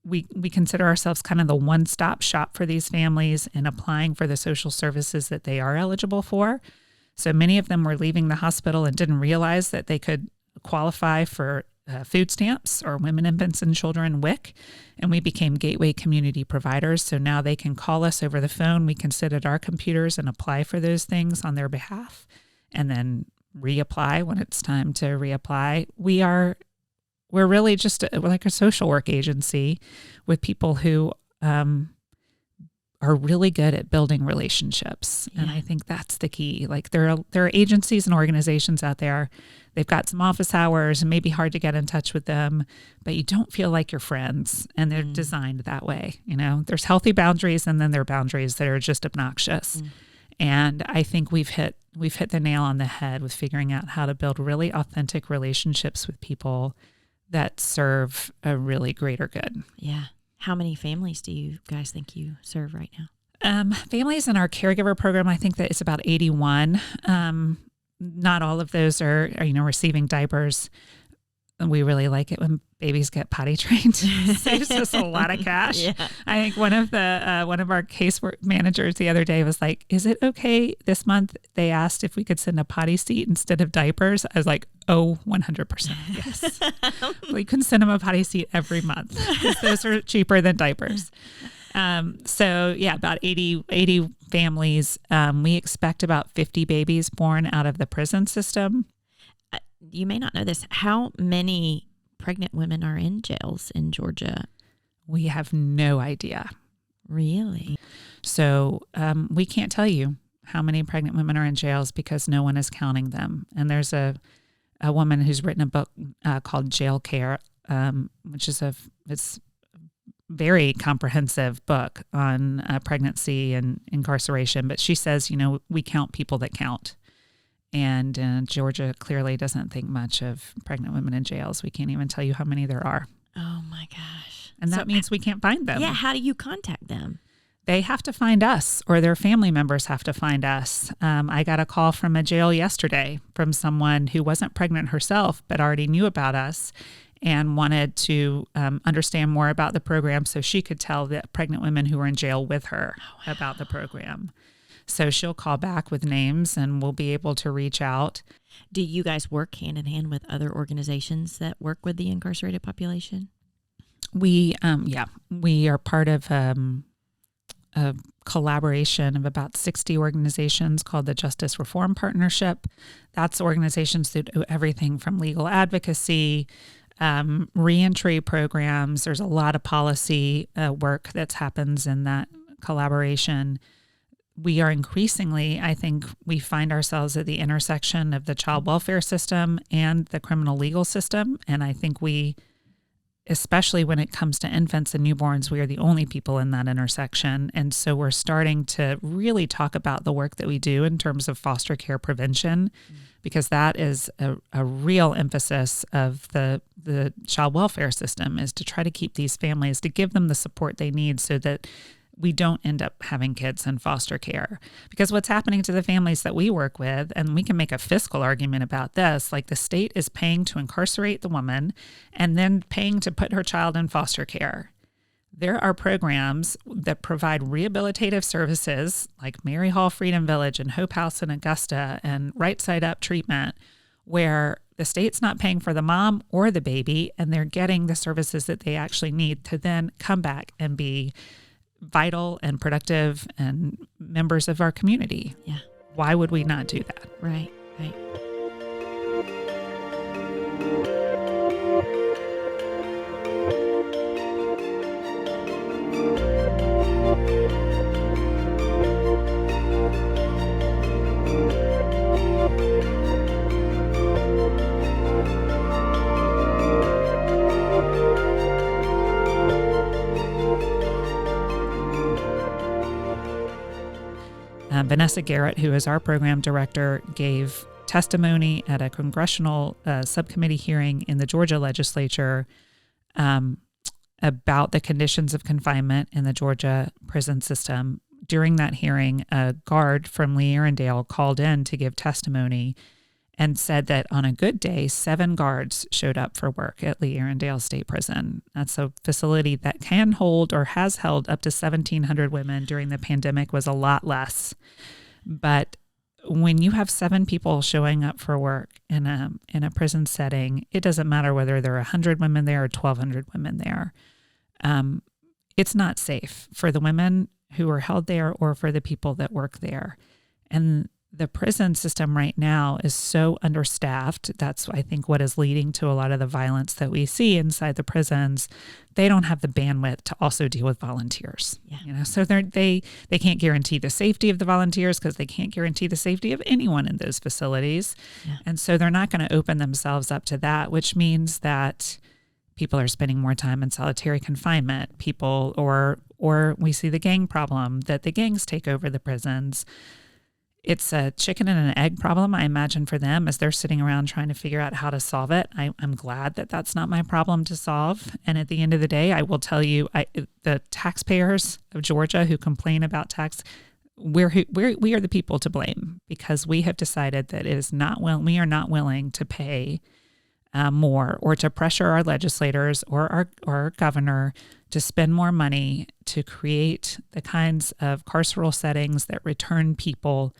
we consider ourselves kind of the one-stop shop for these families in applying for the social services that they are eligible for. So many of them were leaving the hospital and didn't realize that they could qualify for food stamps or women, infants, and children WIC, and we became gateway community providers. So now they can call us over the phone. We can sit at our computers and apply for those things on their behalf, and then reapply when it's time to reapply. We're really just like a social work agency with people who are really good at building relationships. Yeah. And I think that's the key. Like there are agencies and organizations out there, they've got some office hours and maybe hard to get in touch with them, but you don't feel like you're friends, and they're designed that way. There's healthy boundaries, and then there are boundaries that are just obnoxious. And I think we've hit the nail on the head with figuring out how to build really authentic relationships with people that serve a really greater good. Yeah. How many families do you guys think you serve right now? Families in our caregiver program, I think that it's about 81. Not all of those are receiving diapers. We really like it when babies get potty trained. Saves us a lot of cash. Yeah. I think one of our case managers the other day was like, "Is it okay this month?" They asked if we could send a potty seat instead of diapers. I was like, "Oh, 100% yes." We can send them a potty seat every month. Those are cheaper than diapers. So yeah, about 80 families. We expect about 50 babies born out of the prison system. You may not know this. How many pregnant women are in jails in Georgia? We have no idea. Really? So we can't tell you how many pregnant women are in jails because no one is counting them. And there's a woman who's written a book called Jail Care, which is it's very comprehensive book on pregnancy and incarceration. But she says, we count people that count. And Georgia clearly doesn't think much of pregnant women in jails. We can't even tell you how many there are. Oh, my gosh. And that means we can't find them. Yeah, how do you contact them? They have to find us, or their family members have to find us. I got a call from a jail yesterday from someone who wasn't pregnant herself, but already knew about us and wanted to understand more about the program so she could tell the pregnant women who were in jail with her about the program. So she'll call back with names and we'll be able to reach out. Do you guys work hand in hand with other organizations that work with the incarcerated population? We are part of a collaboration of about 60 organizations called the Justice Reform Partnership. That's organizations that do everything from legal advocacy, reentry programs. There's a lot of policy work that happens in that collaboration. We are increasingly, I think, we find ourselves at the intersection of the child welfare system and the criminal legal system. And I think we, especially when it comes to infants and newborns, we are the only people in that intersection. And so we're starting to really talk about the work that we do in terms of foster care prevention, because that is a real emphasis of the child welfare system, is to try to keep these families, to give them the support they need so that we don't end up having kids in foster care. Because what's happening to the families that we work with, and we can make a fiscal argument about this, like the state is paying to incarcerate the woman and then paying to put her child in foster care. There are programs that provide rehabilitative services like Mary Hall Freedom Village and Hope House in Augusta and Right Side Up treatment, where the state's not paying for the mom or the baby, and they're getting the services that they actually need to then come back and be vital and productive and members of our community. Yeah. Why would we not do that? Right. Vanessa Garrett, who is our program director, gave testimony at a congressional subcommittee hearing in the Georgia legislature about the conditions of confinement in the Georgia prison system. During that hearing, a guard from Lee Arundel called in to give testimony and said that on a good day, 7 guards showed up for work at Lee Arundel State Prison. That's a facility that can hold or has held up to 1,700 women. During the pandemic was a lot less. But when you have 7 people showing up for work in a prison setting, it doesn't matter whether there are 100 women there or 1,200 women there. It's not safe for the women who are held there or for the people that work there. And the prison system right now is so understaffed. That's, I think, what is leading to a lot of the violence that we see inside the prisons. They don't have the bandwidth to also deal with volunteers. Yeah. So they can't guarantee the safety of the volunteers because they can't guarantee the safety of anyone in those facilities. Yeah. And so they're not going to open themselves up to that, which means that people are spending more time in solitary confinement. People, or we see the gang problem, that the gangs take over the prisons. It's a chicken and an egg problem, I imagine, for them as they're sitting around trying to figure out how to solve it. I'm glad that that's not my problem to solve. And at the end of the day, I will tell you, the taxpayers of Georgia who complain about tax, we are the people to blame, because we have decided that we are not willing to pay more, or to pressure our legislators or our governor to spend more money to create the kinds of carceral settings that return people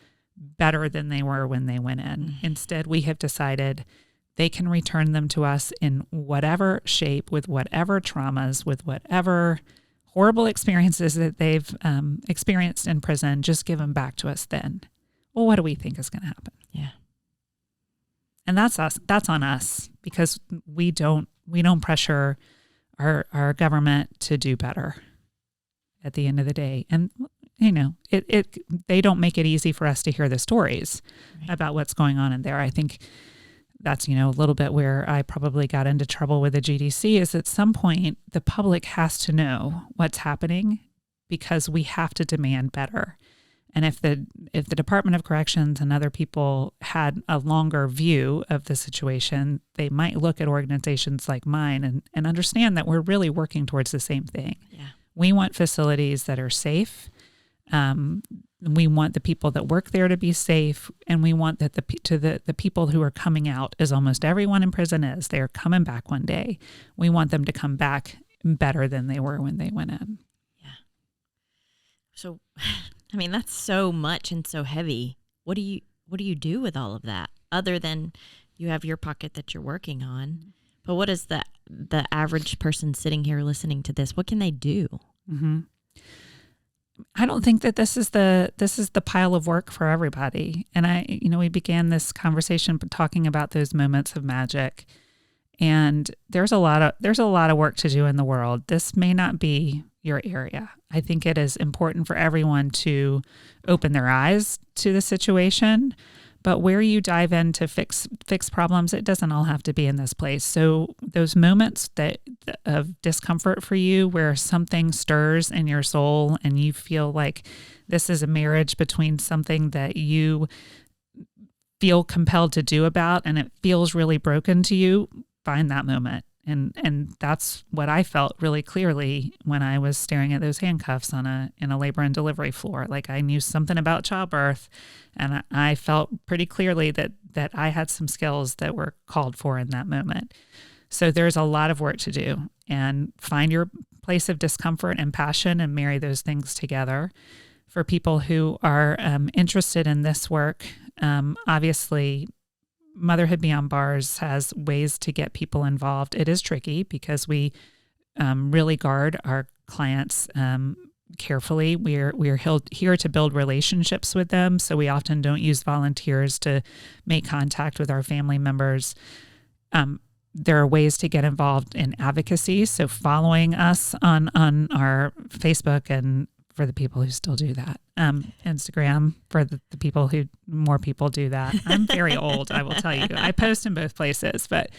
better than they were when they went in. Mm-hmm. Instead, we have decided they can return them to us in whatever shape, with whatever traumas, with whatever horrible experiences that they've experienced in prison. Just give them back to us then. Well, what do we think is going to happen? Yeah. And that's us. That's on us, because we don't pressure our government to do better at the end of the day. And they don't make it easy for us to hear the stories about what's going on in there. I think that's, a little bit where I probably got into trouble with the GDC, is at some point the public has to know what's happening, because we have to demand better. And if the Department of Corrections and other people had a longer view of the situation, they might look at organizations like mine and understand that we're really working towards the same thing. Yeah. We want facilities that are safe. We want the people that work there to be safe, and we want that the people who are coming out, as almost everyone in prison is, they are coming back one day. We want them to come back better than they were when they went in. Yeah. So, I mean, that's so much and so heavy. What do you do with all of that, other than you have your pocket that you're working on? But what is the average person sitting here listening to this? What can they do? Mm-hmm. I don't think that this is the pile of work for everybody. And we began this conversation talking about those moments of magic. And there's a lot of work to do in the world. This may not be your area. I think it is important for everyone to open their eyes to the situation, but where you dive in to fix problems, it doesn't all have to be in this place. So those moments of discomfort for you, where something stirs in your soul and you feel like this is a marriage between something that you feel compelled to do about, and it feels really broken to you, find that moment And that's what I felt really clearly when I was staring at those handcuffs in a labor and delivery floor. Like I knew something about childbirth, and I felt pretty clearly that I had some skills that were called for in that moment. So there's a lot of work to do, and find your place of discomfort and passion and marry those things together. For people who are interested in this work, obviously Motherhood Beyond Bars has ways to get people involved. It is tricky because we really guard our clients carefully. We're here to build relationships with them, so we often don't use volunteers to make contact with our family members. There are ways to get involved in advocacy, so following us on our Facebook, and for the people who still do that, Instagram for the people who more people do that. I'm very old, I will tell you. I post in both places, but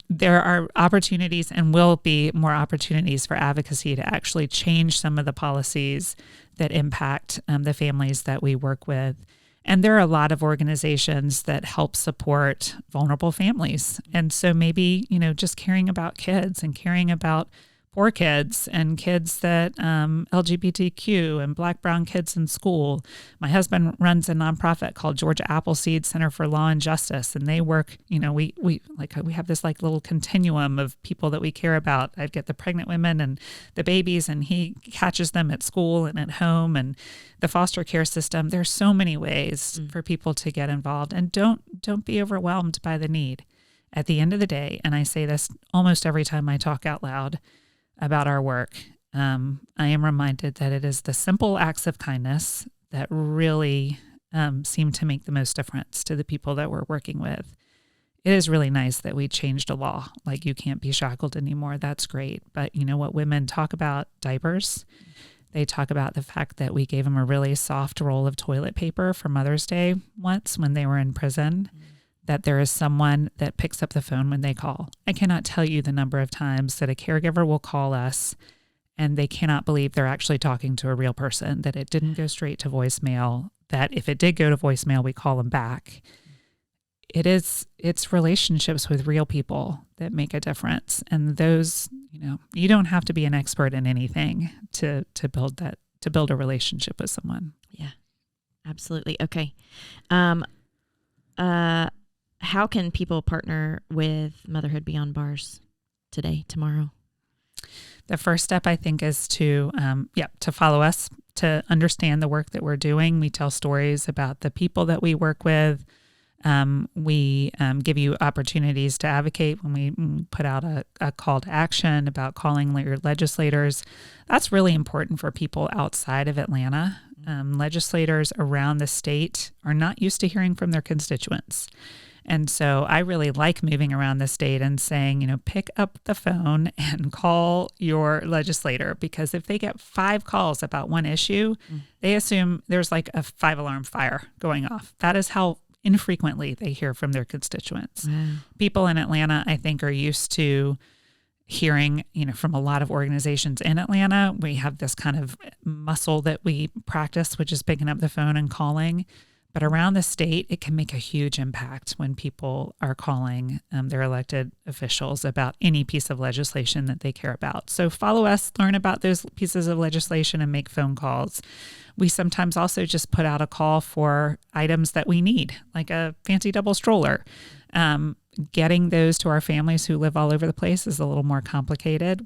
there are opportunities and will be more opportunities for advocacy to actually change some of the policies that impact the families that we work with. And there are a lot of organizations that help support vulnerable families. And so maybe, just caring about kids and caring about poor kids and kids that LGBTQ and Black, brown kids in school. My husband runs a nonprofit called Georgia Appleseed Center for Law and Justice, and they work. We have this like little continuum of people that we care about. I get the pregnant women and the babies, and he catches them at school and at home, and the foster care system. There's so many ways for people to get involved, and don't be overwhelmed by the need. At the end of the day, and I say this almost every time I talk out loud about our work, I am reminded that it is the simple acts of kindness that really seem to make the most difference to the people that we're working with. It is really nice that we changed a law, like you can't be shackled anymore. That's great. But you know what women talk about? Diapers. They talk about the fact that we gave them a really soft roll of toilet paper for Mother's Day once when they were in prison. That there is someone that picks up the phone when they call. I cannot tell you the number of times that a caregiver will call us and they cannot believe they're actually talking to a real person, that it didn't go straight to voicemail, that if it did go to voicemail, we call them back. It's relationships with real people that make a difference. And those, you don't have to be an expert in anything to build a relationship with someone. Yeah, absolutely. Okay. How can people partner with Motherhood Beyond Bars today, tomorrow? The first step, I think, is to follow us, to understand the work that we're doing. We tell stories about the people that we work with. We give you opportunities to advocate when we put out a call to action about calling your legislators. That's really important for people outside of Atlanta. Legislators around the state are not used to hearing from their constituents. And so I really like moving around the state and saying, pick up the phone and call your legislator, because if they get 5 calls about one issue, they assume there's like a 5-alarm fire going off. That is how infrequently they hear from their constituents. Wow. People in Atlanta, I think, are used to hearing, from a lot of organizations in Atlanta. We have this kind of muscle that we practice, which is picking up the phone and calling. But around the state, it can make a huge impact when people are calling their elected officials about any piece of legislation that they care about. So follow us, learn about those pieces of legislation, and make phone calls. We sometimes also just put out a call for items that we need, like a fancy double stroller. Getting those to our families who live all over the place is a little more complicated.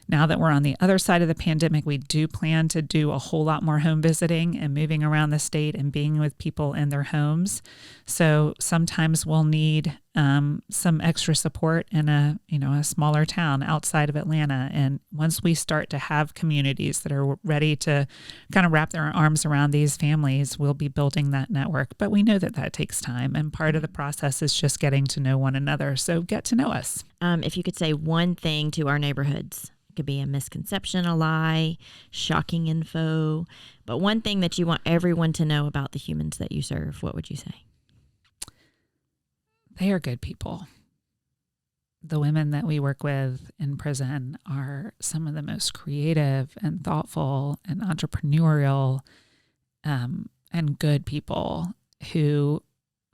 Now that we're on the other side of the pandemic, we do plan to do a whole lot more home visiting and moving around the state and being with people in their homes. So sometimes we'll need some extra support in a smaller town outside of Atlanta. And once we start to have communities that are ready to kind of wrap their arms around these families, we'll be building that network. But we know that takes time. And part of the process is just getting to know one another. So get to know us. If you could say one thing to our neighborhoods, it could be a misconception, a lie, shocking info, but one thing that you want everyone to know about the humans that you serve, what would you say? They are good people. The women that we work with in prison are some of the most creative and thoughtful and entrepreneurial and good people who,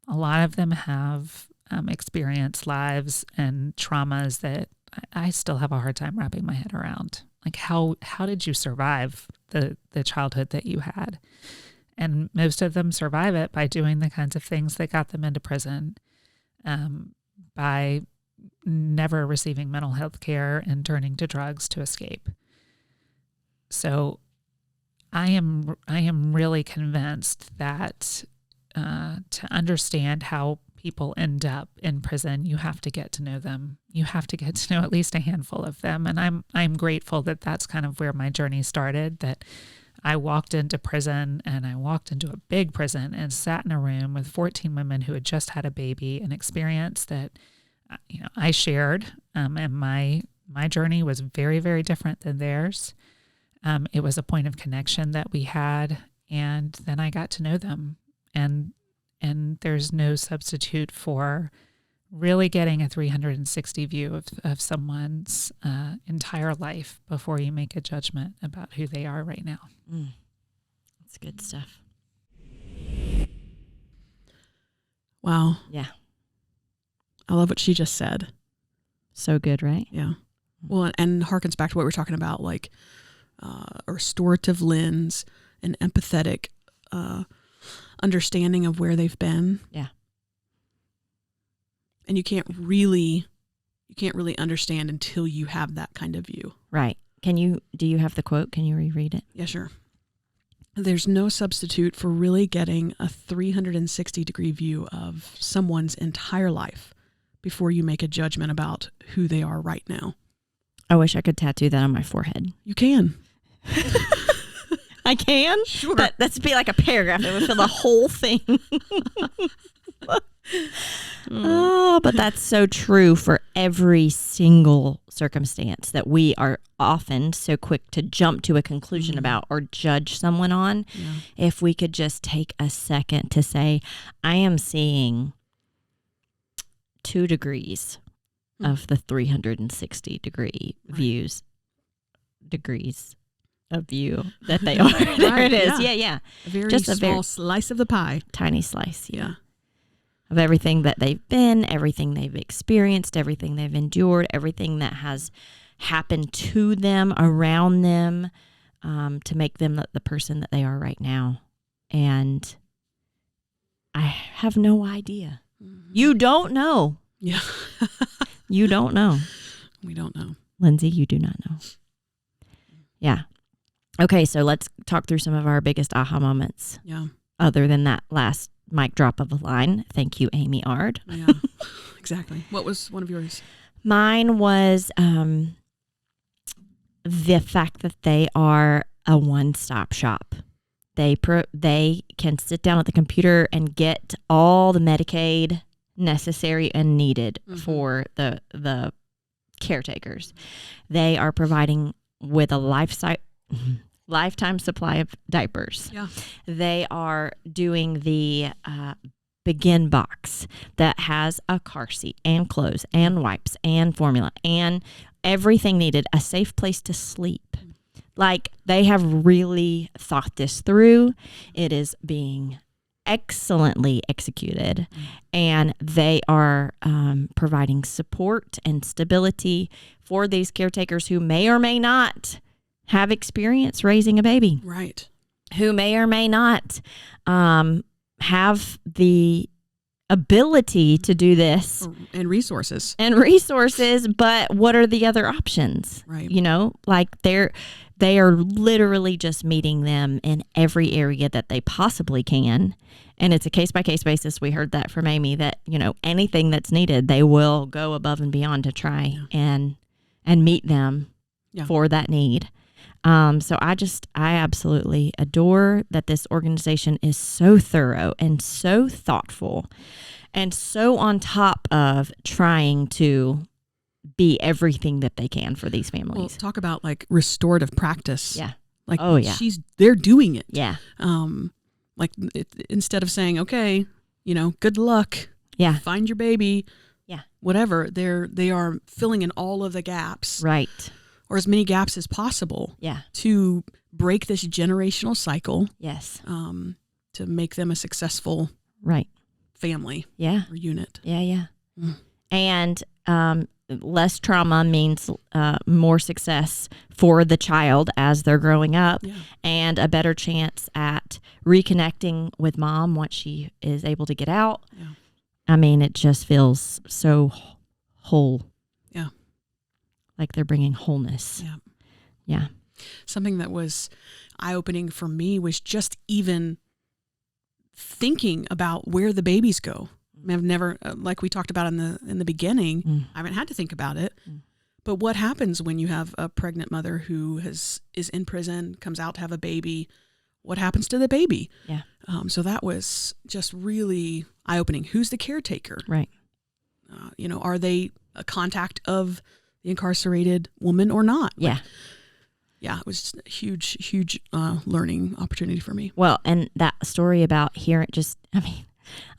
a lot of them have experienced lives and traumas that I still have a hard time wrapping my head around. Like how did you survive the childhood that you had? And most of them survive it by doing the kinds of things that got them into prison, by never receiving mental health care and turning to drugs to escape. So I am really convinced that to understand how people end up in prison, you have to get to know them. You have to get to know at least a handful of them. And I'm grateful that that's kind of where my journey started, that I walked into prison, and I walked into a big prison and sat in a room with 14 women who had just had a baby, an experience that, I shared. And my journey was very, very different than theirs. It was a point of connection that we had, and then I got to know them. And there's no substitute for really getting a 360 view of someone's entire life before you make a judgment about who they are right now. That's good stuff. Wow. Yeah. I love what she just said. So good, right? Yeah. Well, and harkens back to what we were talking about, like a restorative lens, an empathetic understanding of where they've been. Yeah. And you can't really understand until you have that kind of view. Right. Do you have the quote? Can you reread it? Yeah, sure. There's no substitute for really getting a 360-degree view of someone's entire life before you make a judgment about who they are right now. I wish I could tattoo that on my forehead. You can. I can? Sure. That's be like a paragraph. It would fill the whole thing. Oh, but that's so true for every single circumstance that we are often so quick to jump to a conclusion about or judge someone on. Yeah. If we could just take a second to say, I am seeing 2 degrees of the 360 degree views, degrees of view that they are. There it is. Yeah. A very just small slice of the pie. Tiny slice. Yeah. Of everything that they've been, everything they've experienced, everything they've endured, everything that has happened to them, around them, to make them the person that they are right now. And I have no idea. Mm-hmm. You don't know. Yeah. You don't know. We don't know. Lindsay, you do not know. Yeah. Okay, so let's talk through some of our biggest aha moments. Yeah. Other than that last mic drop of a line. Thank you, Amy Ard. Yeah, exactly. What was one of yours? Mine was the fact that they are a one-stop shop. They can sit down at the computer and get all the Medicaid necessary and needed for the caretakers. They are providing with a lifetime supply of diapers. Yeah. They are doing the Begin box that has a car seat and clothes and wipes and formula and everything needed, a safe place to sleep. Like, they have really thought this through. It is being excellently executed, and they are providing support and stability for these caretakers who may or may not have experience raising a baby. Right. Who may or may not have the ability to do this. And resources. But what are the other options? Right. Like they are literally just meeting them in every area that they possibly can. And it's a case-by-case basis. We heard that from Amy, that, anything that's needed, they will go above and beyond to try and meet them for that need. So I absolutely adore that this organization is so thorough and so thoughtful and so on top of trying to be everything that they can for these families. Well, talk about like restorative practice. Yeah. Like, they're doing it. Yeah. Instead of saying, okay, good luck. Yeah. Find your baby. Yeah. Whatever. They are filling in all of the gaps. Right. Or as many gaps as possible. Yeah. To break this generational cycle. Yes. To make them a successful family. Yeah. Or unit. Yeah. And less trauma means more success for the child as they're growing up, and a better chance at reconnecting with mom once she is able to get out. Yeah. I mean, it just feels so whole. Yeah. Like they're bringing wholeness. Yeah. Yeah. Something that was eye-opening for me was just even thinking about where the babies go. I mean, I've never, like we talked about in the beginning, I haven't had to think about it. But what happens when you have a pregnant mother who is in prison, comes out to have a baby? What happens to the baby? Yeah. So that was just really eye-opening. Who's the caretaker? Right. Are they a contact of the incarcerated woman or not? Yeah. Yeah, it was just a huge learning opportunity for me. Well, and that story about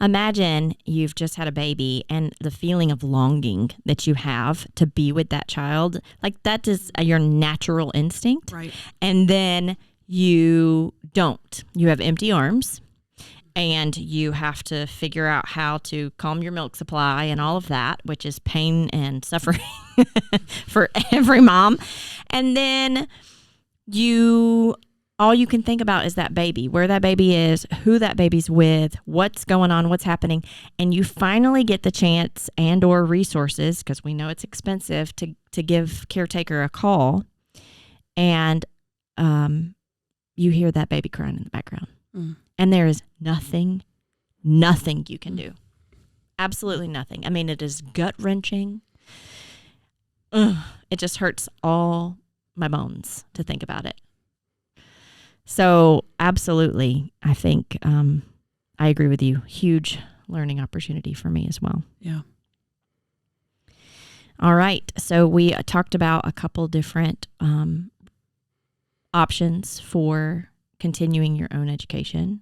imagine you've just had a baby and the feeling of longing that you have to be with that child. Like that is your natural instinct. Right. And then you don't. You have empty arms and you have to figure out how to calm your milk supply and all of that, which is pain and suffering for every mom. And then all you can think about is that baby, where that baby is, who that baby's with, what's going on, what's happening. And you finally get the chance and or resources, because we know it's expensive, to give caretaker a call. And you hear that baby crying in the background. And there is nothing you can do. Absolutely nothing. I mean, it is gut-wrenching. It just hurts all my bones to think about it. So absolutely, I think I agree with you. Huge learning opportunity for me as well. Yeah. All right. So we talked about a couple different options for continuing your own education.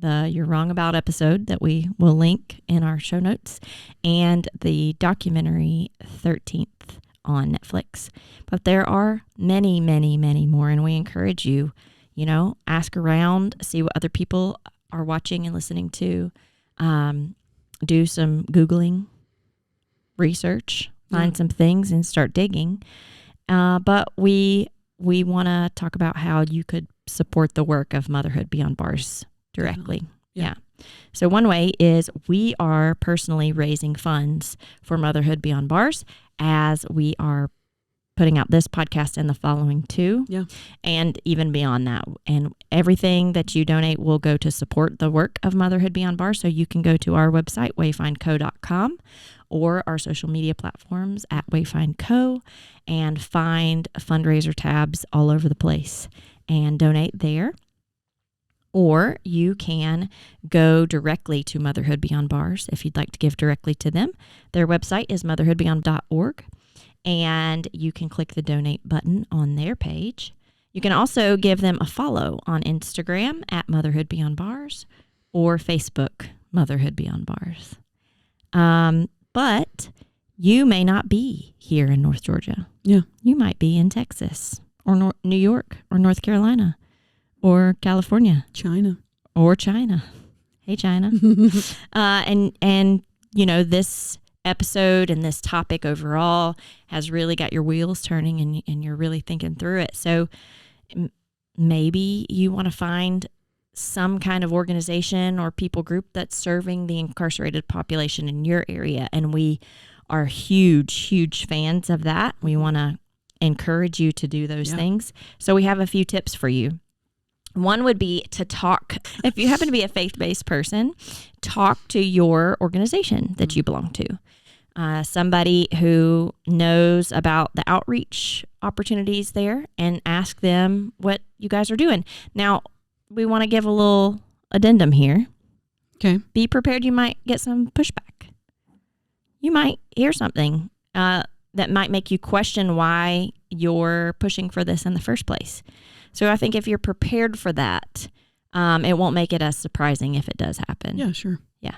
The You're Wrong About episode that we will link in our show notes, and the documentary 13th on Netflix. But there are many, many, many more, and we encourage you, ask around, see what other people are watching and listening to, do some Googling, research, find some things and start digging. But we want to talk about how you could support the work of Motherhood Beyond Bars directly. Yeah. So one way is we are personally raising funds for Motherhood Beyond Bars as we are putting out this podcast and the following two. Yeah. And even beyond that. And everything that you donate will go to support the work of Motherhood Beyond Bars. So you can go to our website, wayfindco.com, or our social media platforms at wayfindco, and find fundraiser tabs all over the place and donate there. Or you can go directly to Motherhood Beyond Bars if you'd like to give directly to them. Their website is motherhoodbeyond.org, and you can click the donate button on their page. You can also give them a follow on Instagram at Motherhood Beyond Bars, or Facebook Motherhood Beyond Bars. But you may not be here in North Georgia. Yeah. You might be in Texas or New York or North Carolina. Or California. China. Or China. Hey, China. And this episode and this topic overall has really got your wheels turning and you're really thinking through it. So maybe you want to find some kind of organization or people group that's serving the incarcerated population in your area. And we are huge fans of that. We want to encourage you to do those things. So we have a few tips for you. One would be to talk. If you happen to be a faith-based person, talk to your organization that you belong to. Somebody who knows about the outreach opportunities there, and ask them what you guys are doing. Now, we want to give a little addendum here. Okay. Be prepared. You might get some pushback. You might hear something that might make you question why you're pushing for this in the first place. So I think if you're prepared for that, it won't make it as surprising if it does happen. Yeah, sure. Yeah.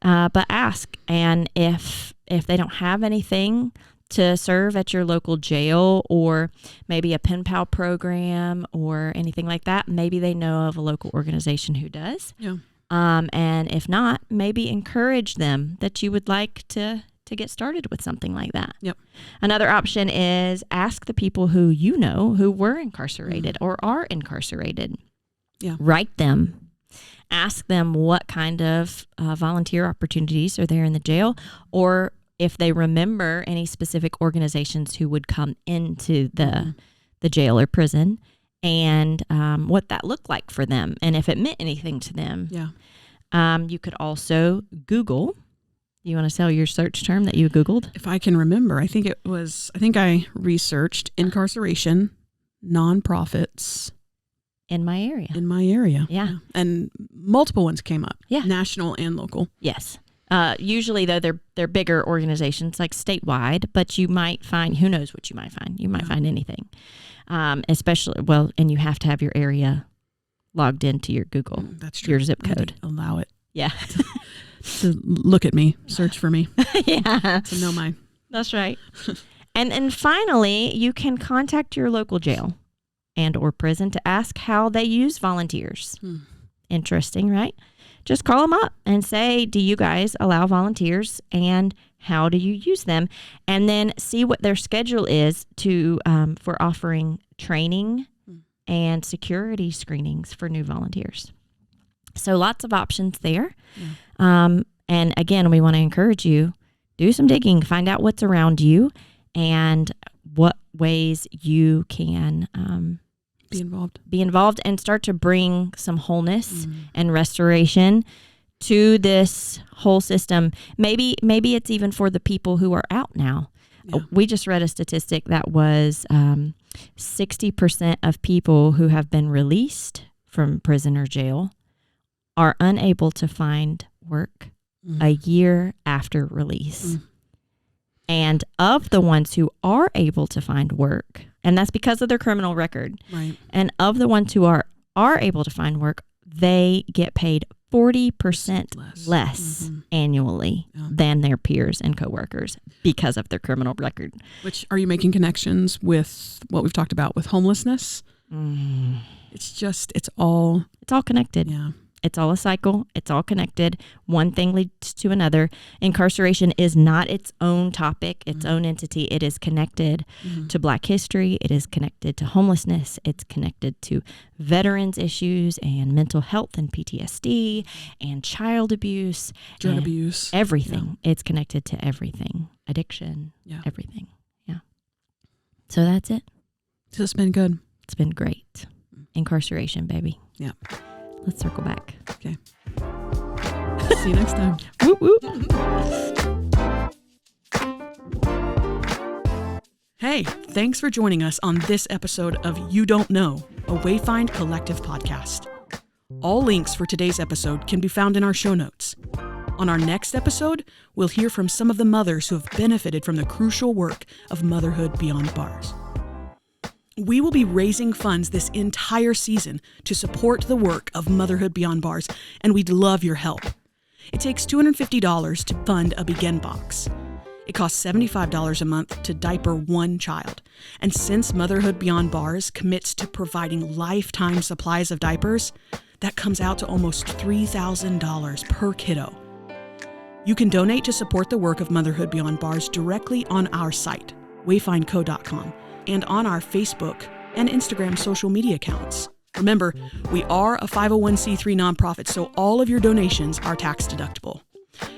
But ask. And if they don't have anything to serve at your local jail, or maybe a pen pal program or anything like that, maybe they know of a local organization who does. Yeah. And if not, maybe encourage them that you would like to get started with something like that. Yep. Another option is ask the people who you know who were incarcerated or are incarcerated. Yeah. Write them. Ask them what kind of volunteer opportunities are there in the jail, or if they remember any specific organizations who would come into the jail or prison, and what that looked like for them, and if it meant anything to them. Yeah. You could also Google. You want to tell your search term that you Googled? If I can remember, I think I researched incarceration, nonprofits In my area. Yeah. And multiple ones came up. Yeah. National and local. Yes. Usually, though, they're bigger organizations, like statewide, but you might find, who knows what you might find. You might find anything. Especially, and you have to have your area logged into your Google. That's true. Your zip code. Allow it. Yeah. To look at me, search for me. Yeah. To know mine. That's right. And finally, you can contact your local jail and or prison to ask how they use volunteers. Interesting, right? Just call them up and say, do you guys allow volunteers, and how do you use them? And then see what their schedule is for offering training and security screenings for new volunteers. So lots of options there. Yeah. And again, we want to encourage you, do some digging, find out what's around you and what ways you can be involved and start to bring some wholeness and restoration to this whole system. Maybe it's even for the people who are out now. Yeah. We just read a statistic that was 60% of people who have been released from prison or jail are unable to find work a year after release. And of the ones who are able to find work, and that's because of their criminal record, right. And of the ones who are able to find work, they get paid 40% less annually than their peers and coworkers because of their criminal record. Which, are you making connections with what we've talked about with homelessness? It's all connected. Yeah. It's all a cycle. It's all connected. One thing leads to another. Incarceration is not its own topic, its own entity. It is connected to Black history. It is connected to homelessness. It's connected to veterans issues and mental health and PTSD and child abuse. Drug abuse. Everything. Yeah. It's connected to everything. Addiction. Yeah. Everything. Yeah. So that's it. So it's been good. It's been great. Incarceration, baby. Yeah. Let's circle back. Okay. See you next time. Whoop, whoop. Hey, thanks for joining us on this episode of You Don't Know, a Wayfind Collective podcast. All links for today's episode can be found in our show notes. On our next episode, we'll hear from some of the mothers who have benefited from the crucial work of Motherhood Beyond Bars. We will be raising funds this entire season to support the work of Motherhood Beyond Bars, and we'd love your help. It takes $250 to fund a Begin box. It costs $75 a month to diaper one child. And since Motherhood Beyond Bars commits to providing lifetime supplies of diapers, that comes out to almost $3,000 per kiddo. You can donate to support the work of Motherhood Beyond Bars directly on our site, wayfindco.com. and on our Facebook and Instagram social media accounts. Remember, we are a 501c3 nonprofit, so all of your donations are tax deductible.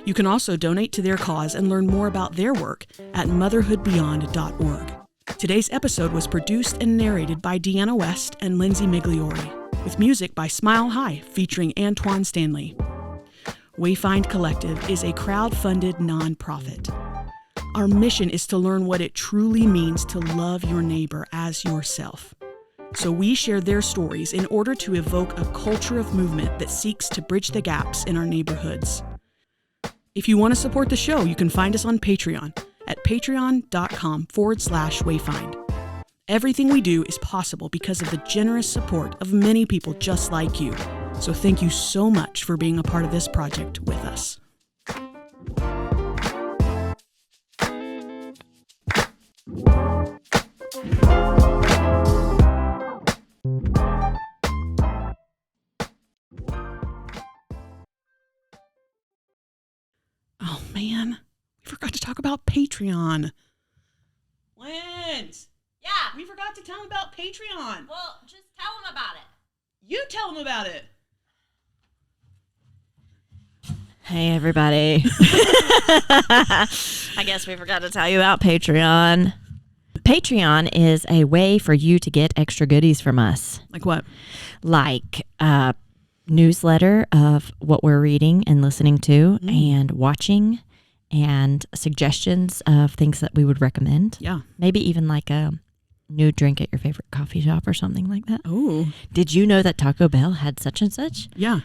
You can also donate to their cause and learn more about their work at motherhoodbeyond.org. Today's episode was produced and narrated by Deanna West and Lindsay Migliori, with music by Smile High featuring Antoine Stanley. Wayfind Collective is a crowd-funded nonprofit. Our mission is to learn what it truly means to love your neighbor as yourself. So we share their stories in order to evoke a culture of movement that seeks to bridge the gaps in our neighborhoods. If you want to support the show, you can find us on Patreon at patreon.com/Wayfind. Everything we do is possible because of the generous support of many people just like you. So thank you so much for being a part of this project with us. man. We forgot to talk about Patreon. Lance. Yeah. We forgot to tell them about Patreon. Well, just tell them about it. You tell them about it. Hey, everybody. I guess we forgot to tell you about Patreon. Patreon is a way for you to get extra goodies from us. Like what? Like a newsletter of what we're reading and listening to and watching, and suggestions of things that we would recommend. Yeah. Maybe even like a new drink at your favorite coffee shop or something like that. Oh. Did you know that Taco Bell had such and such? Yeah.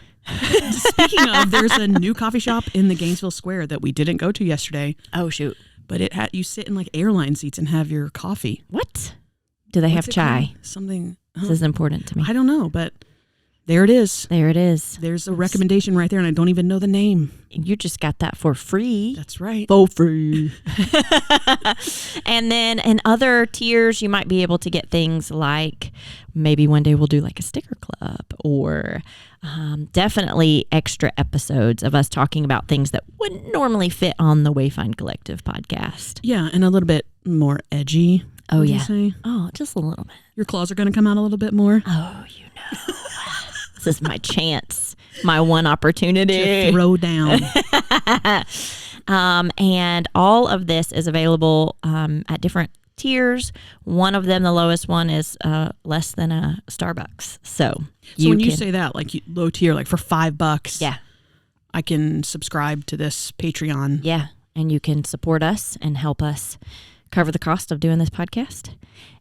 Speaking of, there's a new coffee shop in the Gainesville Square that we didn't go to yesterday. Oh, shoot. But it had you sit in like airline seats and have your coffee. What? Do they have chai? Something. This is important to me. I don't know, but there it is. There it is. There's a recommendation right there, and I don't even know the name. You just got that for free. That's right. For free. And then in other tiers, you might be able to get things like maybe one day we'll do like a sticker club, or definitely extra episodes of us talking about things that wouldn't normally fit on the Wayfind Collective podcast. Yeah, and a little bit more edgy. Oh, would you yeah. say? Oh, just a little bit. Your claws are going to come out a little bit more. Oh, you know. This is my chance. My one opportunity. To throw down. And all of this is available at different tiers. One of them, the lowest one, is less than a Starbucks. So when you say that, like low tier, like for $5, yeah, I can subscribe to this Patreon. Yeah, and you can support us and help us cover the cost of doing this podcast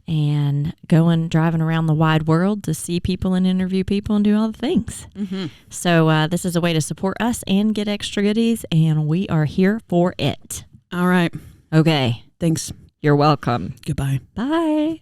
and going driving around the wide world to see people and interview people and do all the things. Mm-hmm. So this is a way to support us and get extra goodies, and we are here for it. All right. Okay. Thanks. You're welcome. Goodbye. Bye.